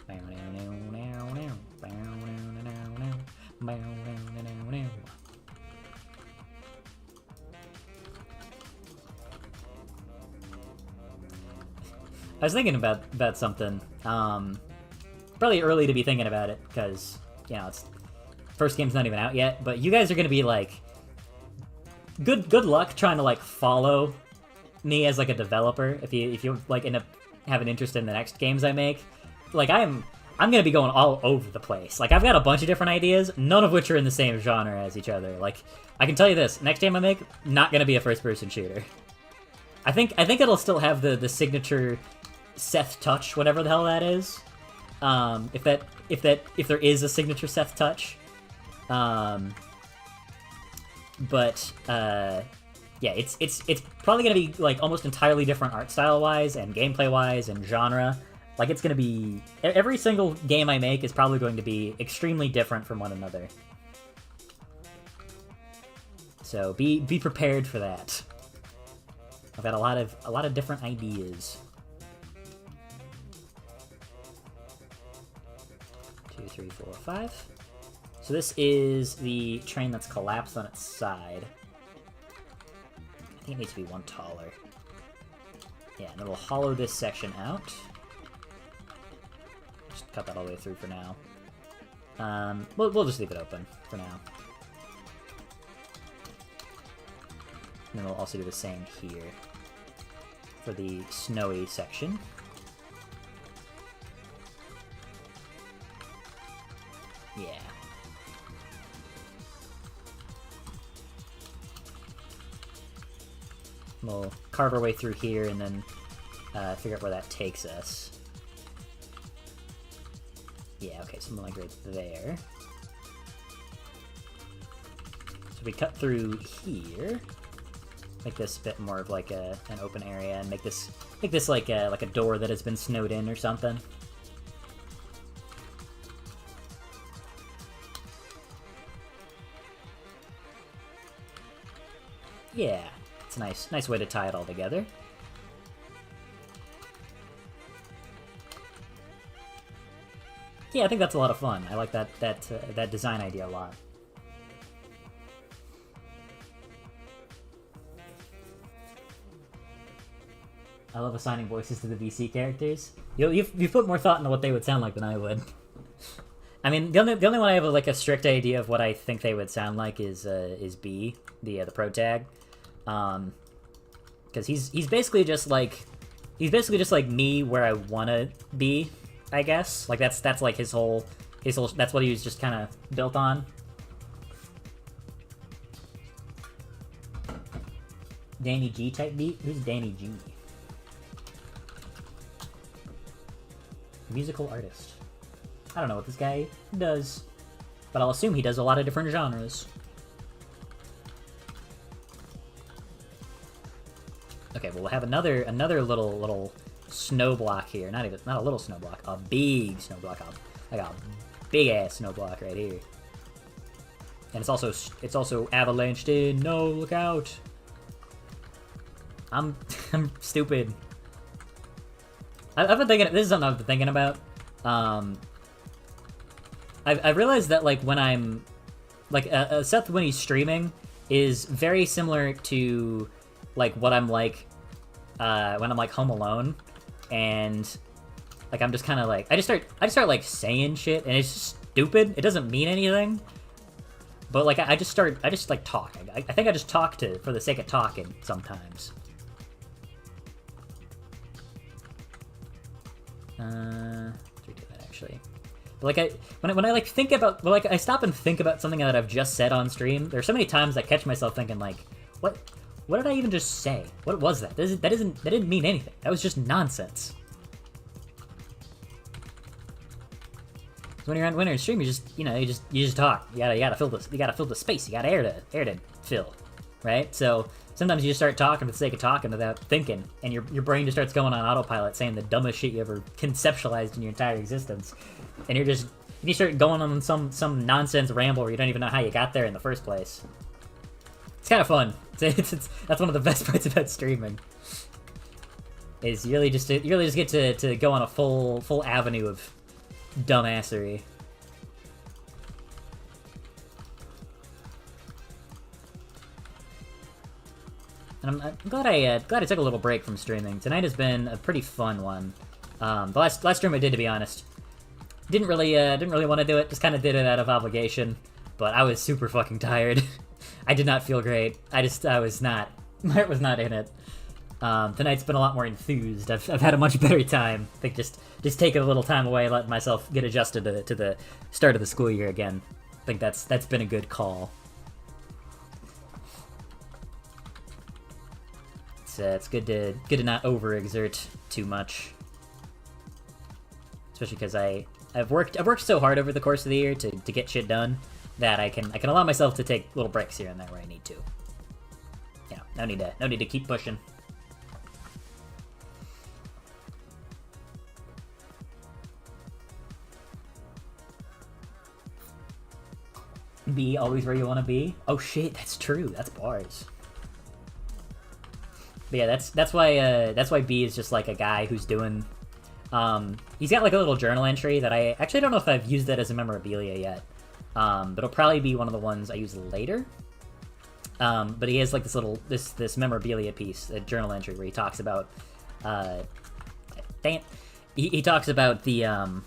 I was thinking about something. Probably early to be thinking about it because, you know, it's first game's not even out yet. But you guys are gonna be like, good luck trying to like follow me as like a developer if you like end up have an interest in the next games I make. Like I'm gonna be going all over the place. Like I've got a bunch of different ideas, none of which are in the same genre as each other. Like I can tell you this: next game I make, not gonna be a first-person shooter. I think it'll still have the signature Seth touch, whatever the hell that is. If there is a signature Seth touch. Yeah, it's probably gonna be like almost entirely different art style wise and gameplay wise and genre. Like it's gonna be every single game I make is probably going to be extremely different from one another. So be prepared for that. I've got a lot of different ideas. 2, 3, 4, 5. So this is the train that's collapsed on its side. I think it needs to be one taller. Yeah, and then we'll hollow this section out. Just cut that all the way through for now. We'll just leave it open for now. And then we'll also do the same here for the snowy section. Yeah. We'll carve our way through here and then figure out where that takes us. Yeah, okay, something like right there. So we cut through here, make this a bit more of like an open area, and make this like a door that has been snowed in or something. Yeah, it's a nice way to tie it all together. Yeah, I think that's a lot of fun. I like that design idea a lot. I love assigning voices to the VC characters. You've put more thought into what they would sound like than I would. I mean, the only one I have like a strict idea of what I think they would sound like is B, the pro tag, because he's basically just like me where I wanna be, I guess. Like that's like his whole that's what he was just kind of built on. Danny G type beat? Who's Danny G? Musical artist. I don't know what this guy does, but I'll assume he does a lot of different genres. Okay, well, we'll have another little snow block here. Not a little snow block, a big snow block. I got a big ass snow block right here, and it's also avalanched in. No, look out! I'm stupid. I've been thinking. This is something I've been thinking about. I've realized that like when I'm like Seth when he's streaming is very similar to like what I'm like when I'm like home alone, and like I'm just kind of like I just start like saying shit and it's just stupid. It doesn't mean anything. But like I just like talk. I think I just talk for the sake of talking sometimes. Redo that actually. But like when I like think about, well, like I stop and think about something that I've just said on stream. There's so many times I catch myself thinking like, what did I even just say? What was that? That didn't mean anything. That was just nonsense. So when you're on stream, you just talk. You gotta fill the space. You got air to fill, right? So sometimes you just start talking for the sake of talking without thinking, and your brain just starts going on autopilot, saying the dumbest shit you ever conceptualized in your entire existence, and you start going on some nonsense ramble where you don't even know how you got there in the first place. It's kind of fun. That's one of the best parts about streaming. Is you really just get to go on a full avenue of dumbassery. And I'm glad I took a little break from streaming. Tonight has been a pretty fun one. The last stream I did, to be honest, didn't really want to do it. Just kind of did it out of obligation. But I was super fucking tired. I did not feel great. My heart was not in it. Tonight's been a lot more enthused. I've had a much better time. I think just taking a little time away, letting myself get adjusted to the start of the school year again. I think that's been a good call. It's good to not overexert too much, especially because I've worked so hard over the course of the year to get shit done that I can allow myself to take little breaks here and there where I need to. Yeah, no need to keep pushing. Be always where you want to be. Oh shit, that's true. That's bars. But yeah, that's why B is just like a guy who's doing. He's got like a little journal entry that I actually don't know if I've used that as a memorabilia yet. But it'll probably be one of the ones I use later. But he has like this memorabilia piece, a journal entry where he talks about he talks about the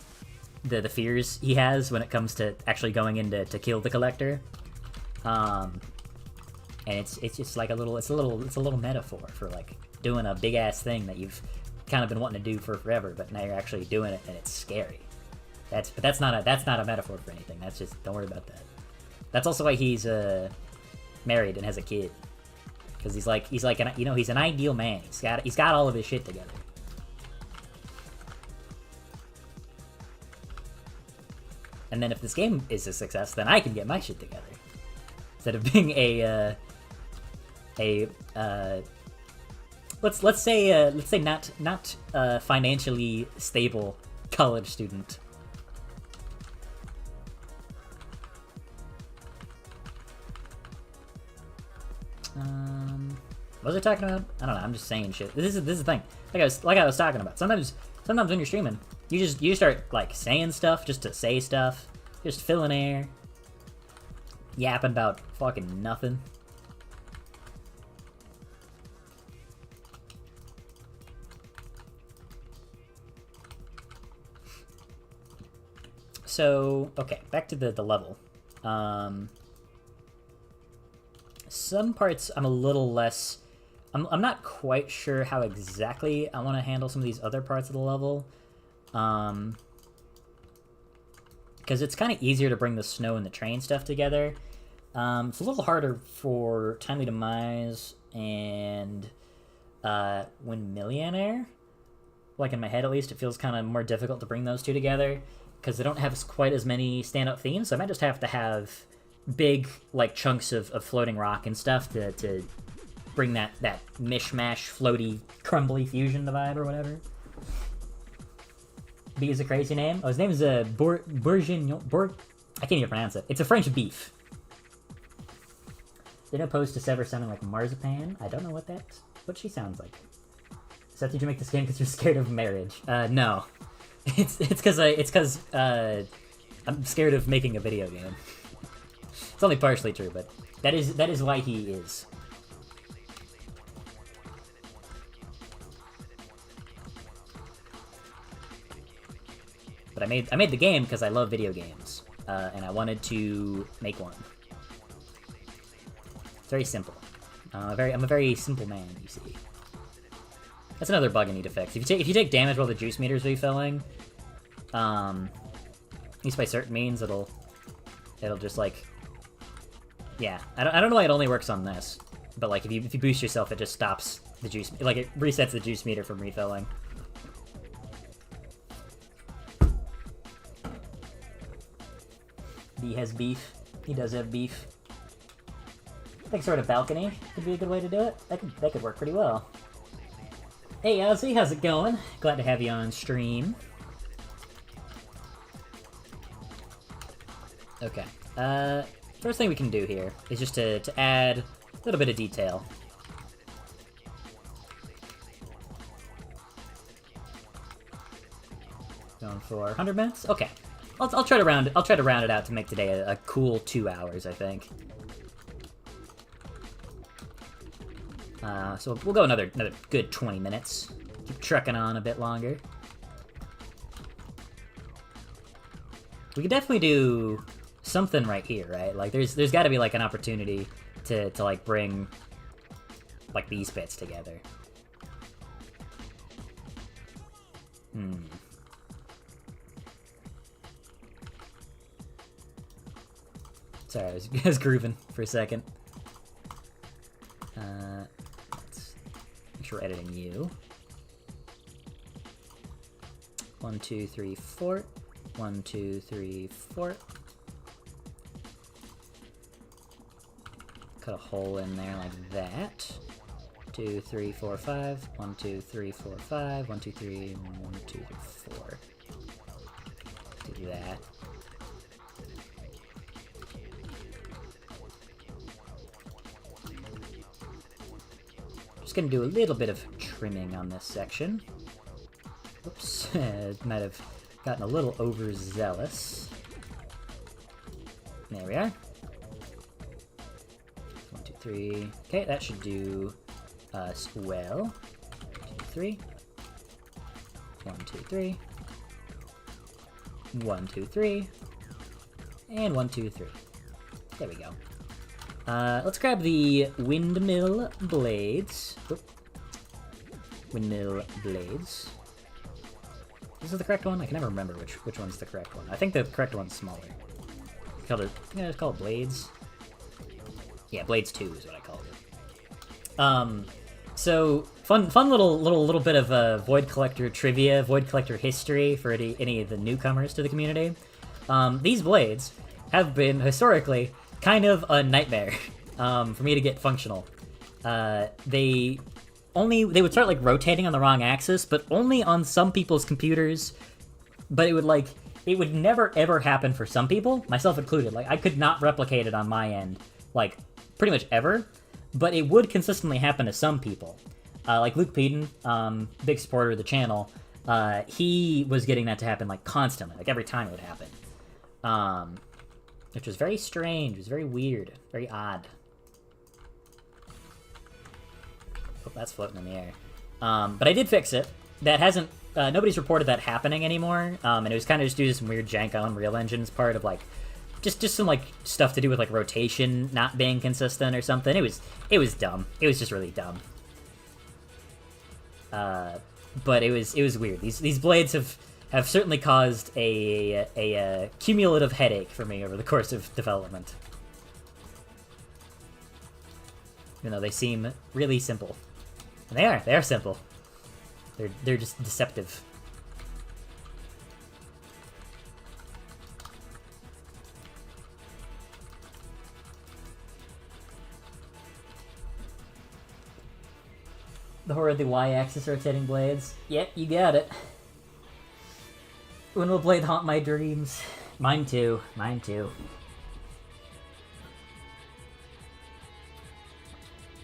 fears he has when it comes to actually going in to kill the collector. And it's just like a little metaphor for like doing a big ass thing that you've kind of been wanting to do for forever, but now you're actually doing it and it's scary. That's not a metaphor for anything. That's just, don't worry about that. That's also why he's married and has a kid, because he's an ideal man. He's got all of his shit together. And then if this game is a success, then I can get my shit together instead of being let's say not financially stable college student. What was I talking about? I don't know. I'm just saying shit. This is the thing. Like I was talking about. Sometimes when you're streaming, you just start like saying stuff just to say stuff, just filling air, yapping about fucking nothing. So okay, back to the level. Some parts I'm a little less. I'm not quite sure how exactly I want to handle some of these other parts of the level. Because it's kind of easier to bring the snow and the train stuff together. It's a little harder for Timely Demise and Windmillionaire. Like in my head at least, it feels kind of more difficult to bring those two together because they don't have quite as many stand-up themes. So I might just have to have big like chunks of floating rock and stuff to bring that mishmash, floaty, crumbly fusion vibe or whatever. B is a crazy name. Oh, his name is Bourguignon. I can't even pronounce it. It's a French beef. Then opposed to Sever sounding like marzipan. I don't know what she sounds like. Seth, did you make this game because you're scared of marriage? No. It's because I'm scared of making a video game. It's only partially true, but that is why he is. But I made the game because I love video games, and I wanted to make one. It's very simple. I'm a very simple man, you see. That's another bug I need to fix. If you take damage while the juice meter's refilling, at least by certain means, it'll just like, yeah. I don't know why it only works on this, but like if you boost yourself, it just stops the juice, like it resets the juice meter from refilling. He has beef. He does have beef. I think sort of balcony could be a good way to do it. That could work pretty well. Hey Ozzy, how's it going? Glad to have you on stream. Okay. First thing we can do here is just to add a little bit of detail. Going for 100 minutes? Okay. I'll try to round it out to make today a cool 2 hours, I think. So we'll go another good 20 minutes. Keep trucking on a bit longer. We could definitely do something right here, right? Like there's got to be like an opportunity to like bring like these bits together. Sorry, I was grooving for a second. Let's make sure we're editing you. 1, 2, 3, 4. 1, 2, 3, 4. Cut a hole in there like that. 2, 3, 4, 5. 1, 2, 3, 4, 5. 1, 2, 3, 1, 2, 4. Do that. Just gonna do a little bit of trimming on this section. Oops, might have gotten a little overzealous. There we are. 1, 2, 3. Okay, that should do us well. 2, 3. 1, 2, 3. 1, 2, 3. And 1, 2, 3. There we go. Let's grab the windmill blades. Oop. Windmill blades. This is the correct one? I can never remember which one's the correct one. I think the correct one's smaller. Let's call it blades. Yeah, blades 2 is what I called it. So fun little bit of Void Collector trivia, Void Collector history for any of the newcomers to the community. These blades have been historically kind of a nightmare for me to get functional. They would start like rotating on the wrong axis, but only on some people's computers. But it would never ever happen for some people, myself included. Like I could not replicate it on my end, like pretty much ever. but it would consistently happen to some people. Like Luke Peden, big supporter of the channel, he was getting that to happen like constantly, like every time it would happen. Which was very strange, it was very weird, very odd. Oh, that's floating in the air. But I did fix it. That hasn't, nobody's reported that happening anymore, and it was kind of just due to some weird jank on Unreal Engine's part of like, just some like stuff to do with like rotation not being consistent or something. It was dumb. It was just really dumb. But it was weird. These blades have certainly caused a cumulative headache for me over the course of development. Even though they seem really simple. And they are simple. They're just deceptive. The horror of the Y-axis rotating blades. Yep, you got it. When will Blade haunt my dreams? Mine too. Mine too.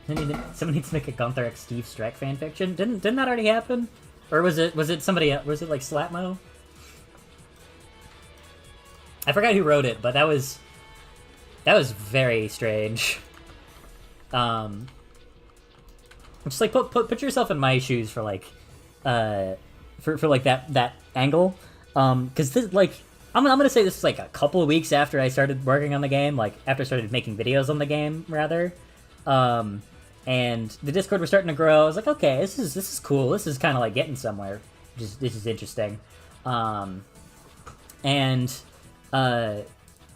Someone needs to make a Gunther x Steve Streck fanfiction. Didn't that already happen? Or was it somebody else? Was it like Slapmo? I forgot who wrote it, but that was very strange. Just like put yourself in my shoes for like for like that angle. Because this, like, I'm gonna say this is like a couple of weeks after I started working on the game, like after I started making videos on the game rather. And the Discord was starting to grow. I was like, okay, this is cool. This is kind of like getting somewhere. This is interesting.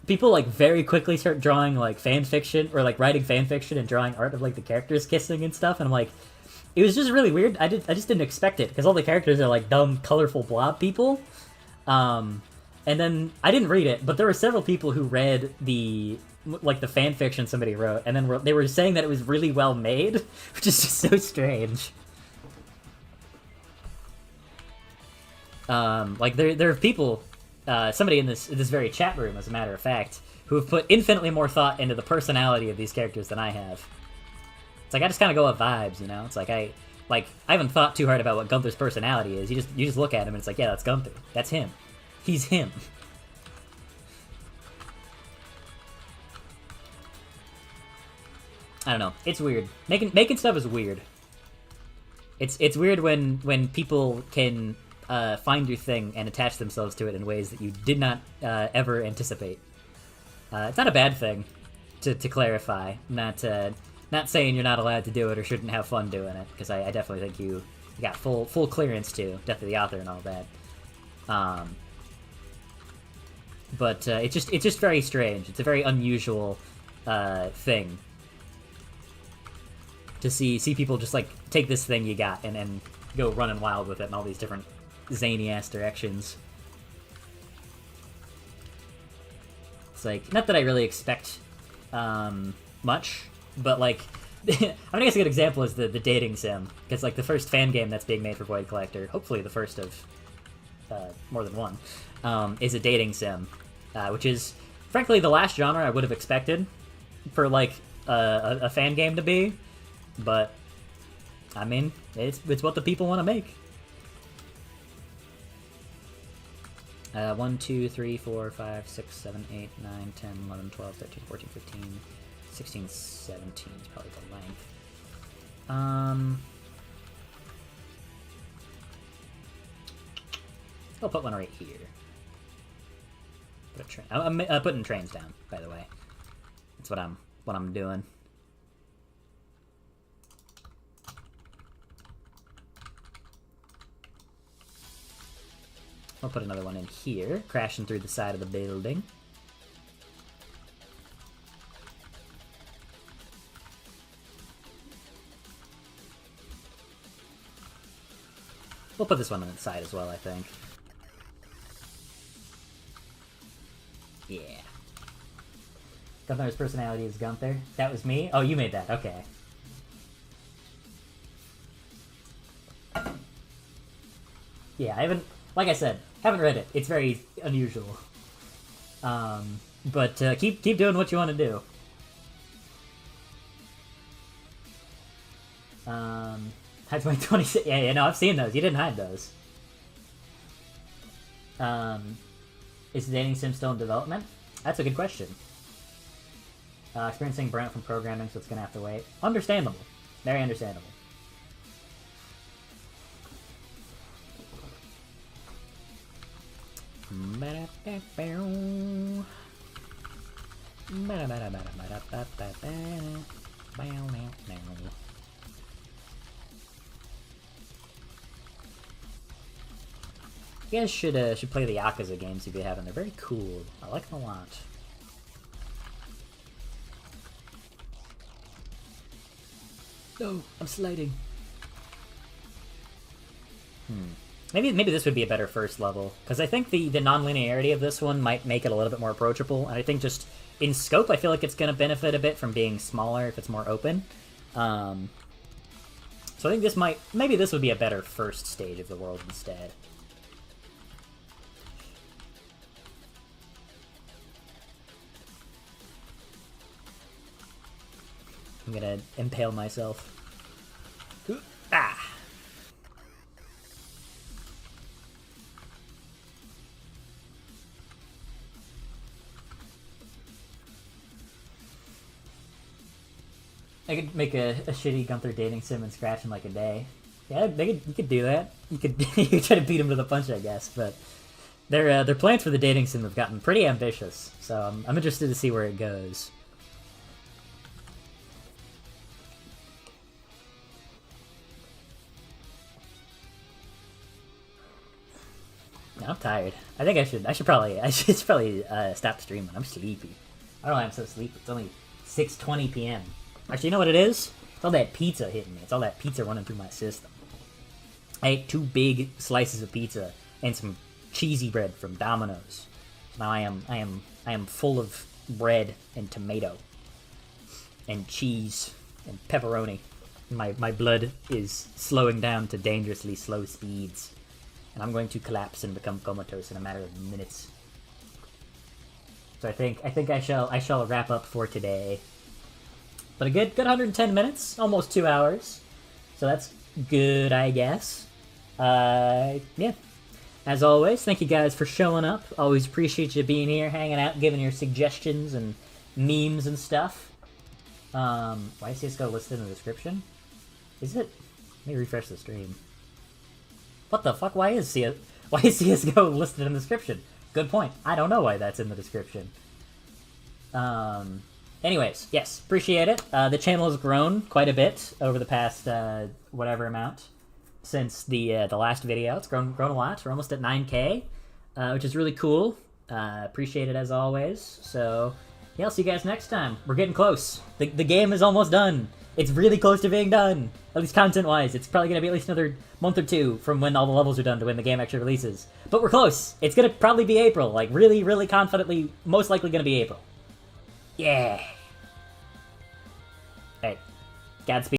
People like very quickly start drawing like fan fiction or like writing fan fiction and drawing art of like the characters kissing and stuff. And I'm like, it was just really weird. I just didn't expect it because all the characters are like dumb, colorful blob people. And then I didn't read it, but there were several people who read the fan fiction somebody wrote, and then they were saying that it was really well made, which is just so strange. Like there are people, somebody in this very chat room, as a matter of fact, who have put infinitely more thought into the personality of these characters than I have. It's like I just kind of go with vibes, you know. It's like I haven't thought too hard about what Gunther's personality is. You just look at him and it's like, yeah, that's Gunther. That's him. He's him. I don't know. It's weird. Making stuff is weird. It's weird when people can find your thing and attach themselves to it in ways that you did not ever anticipate. It's not a bad thing, to clarify. Not saying you're not allowed to do it or shouldn't have fun doing it, because I definitely think you got full clearance to Death of the Author and all that. But it's just very strange. It's a very unusual thing to see people just like take this thing you got and go running wild with it in all these different zany ass directions. It's like, not that I really expect much, but like I mean, I guess a good example is the dating sim, because like the first fan game that's being made for Void Collector, hopefully the first of more than one, is a dating sim, which is frankly the last genre I would have expected for like a fan game to be. But, I mean, it's what the people want to make. 1, 2, 3, 4, 5, 6, 7, 8, 9, 10, 11, 12, 13, 14, 15, 16, 17 is probably the length. I'll put one right here. I'm putting trains down, by the way. That's what I'm doing. I'll put another one in here, crashing through the side of the building. We'll put this one on the side as well, I think. Yeah. Gunther's personality is Gunther. That was me? Oh, you made that. Okay. Yeah, I haven't... Like I said, haven't read it. It's very unusual. But keep doing what you want to do. Hide 2026. Yeah, no, I've seen those. You didn't hide those. Is the dating sim still in development? That's a good question. Experiencing burnout from programming, so it's gonna have to wait. Understandable. Very understandable. You guys should play the Yakuza games if you haven't. They're very cool. I like them a lot. No, I'm sliding. Maybe this would be a better first level, because I think the non-linearity of this one might make it a little bit more approachable, and I think just in scope, I feel like it's going to benefit a bit from being smaller if it's more open. So I think maybe this would be a better first stage of the world instead. I'm gonna impale myself. Ah! I could make a shitty Gunther dating sim and Scratch in like a day. Yeah, you could do that. You could try to beat him to the punch, I guess. But their plans for the dating sim have gotten pretty ambitious. So I'm interested to see where it goes. I'm tired. I think I should probably stop streaming. I'm sleepy. I don't know why I'm so sleepy. It's only 6:20 p.m. Actually, you know what it is? It's all that pizza hitting me. It's all that pizza running through my system. I ate 2 big slices of pizza and some cheesy bread from Domino's. Now I am full of bread and tomato and cheese and pepperoni. My blood is slowing down to dangerously slow speeds. And I'm going to collapse and become comatose in a matter of minutes. So I think I shall wrap up for today. But a good 110 minutes, almost 2 hours. So that's good, I guess. Yeah. As always, thank you guys for showing up. Always appreciate you being here, hanging out, giving your suggestions and memes and stuff. Why is CSGO listed in the description? Is it? Let me refresh the stream. What the fuck? Why is CSGO listed in the description? Good point. I don't know why that's in the description. Anyways, yes, appreciate it. The channel has grown quite a bit over the past whatever amount since the last video. It's grown a lot. We're almost at 9K, which is really cool. Appreciate it as always. So yeah, I'll see you guys next time. We're getting close. The game is almost done. It's really close to being done, at least content-wise. It's probably going to be at least another month or 2 from when all the levels are done to when the game actually releases. But we're close. It's going to probably be April. Like, really, really confidently, most likely going to be April. Yeah. Hey, Godspeed.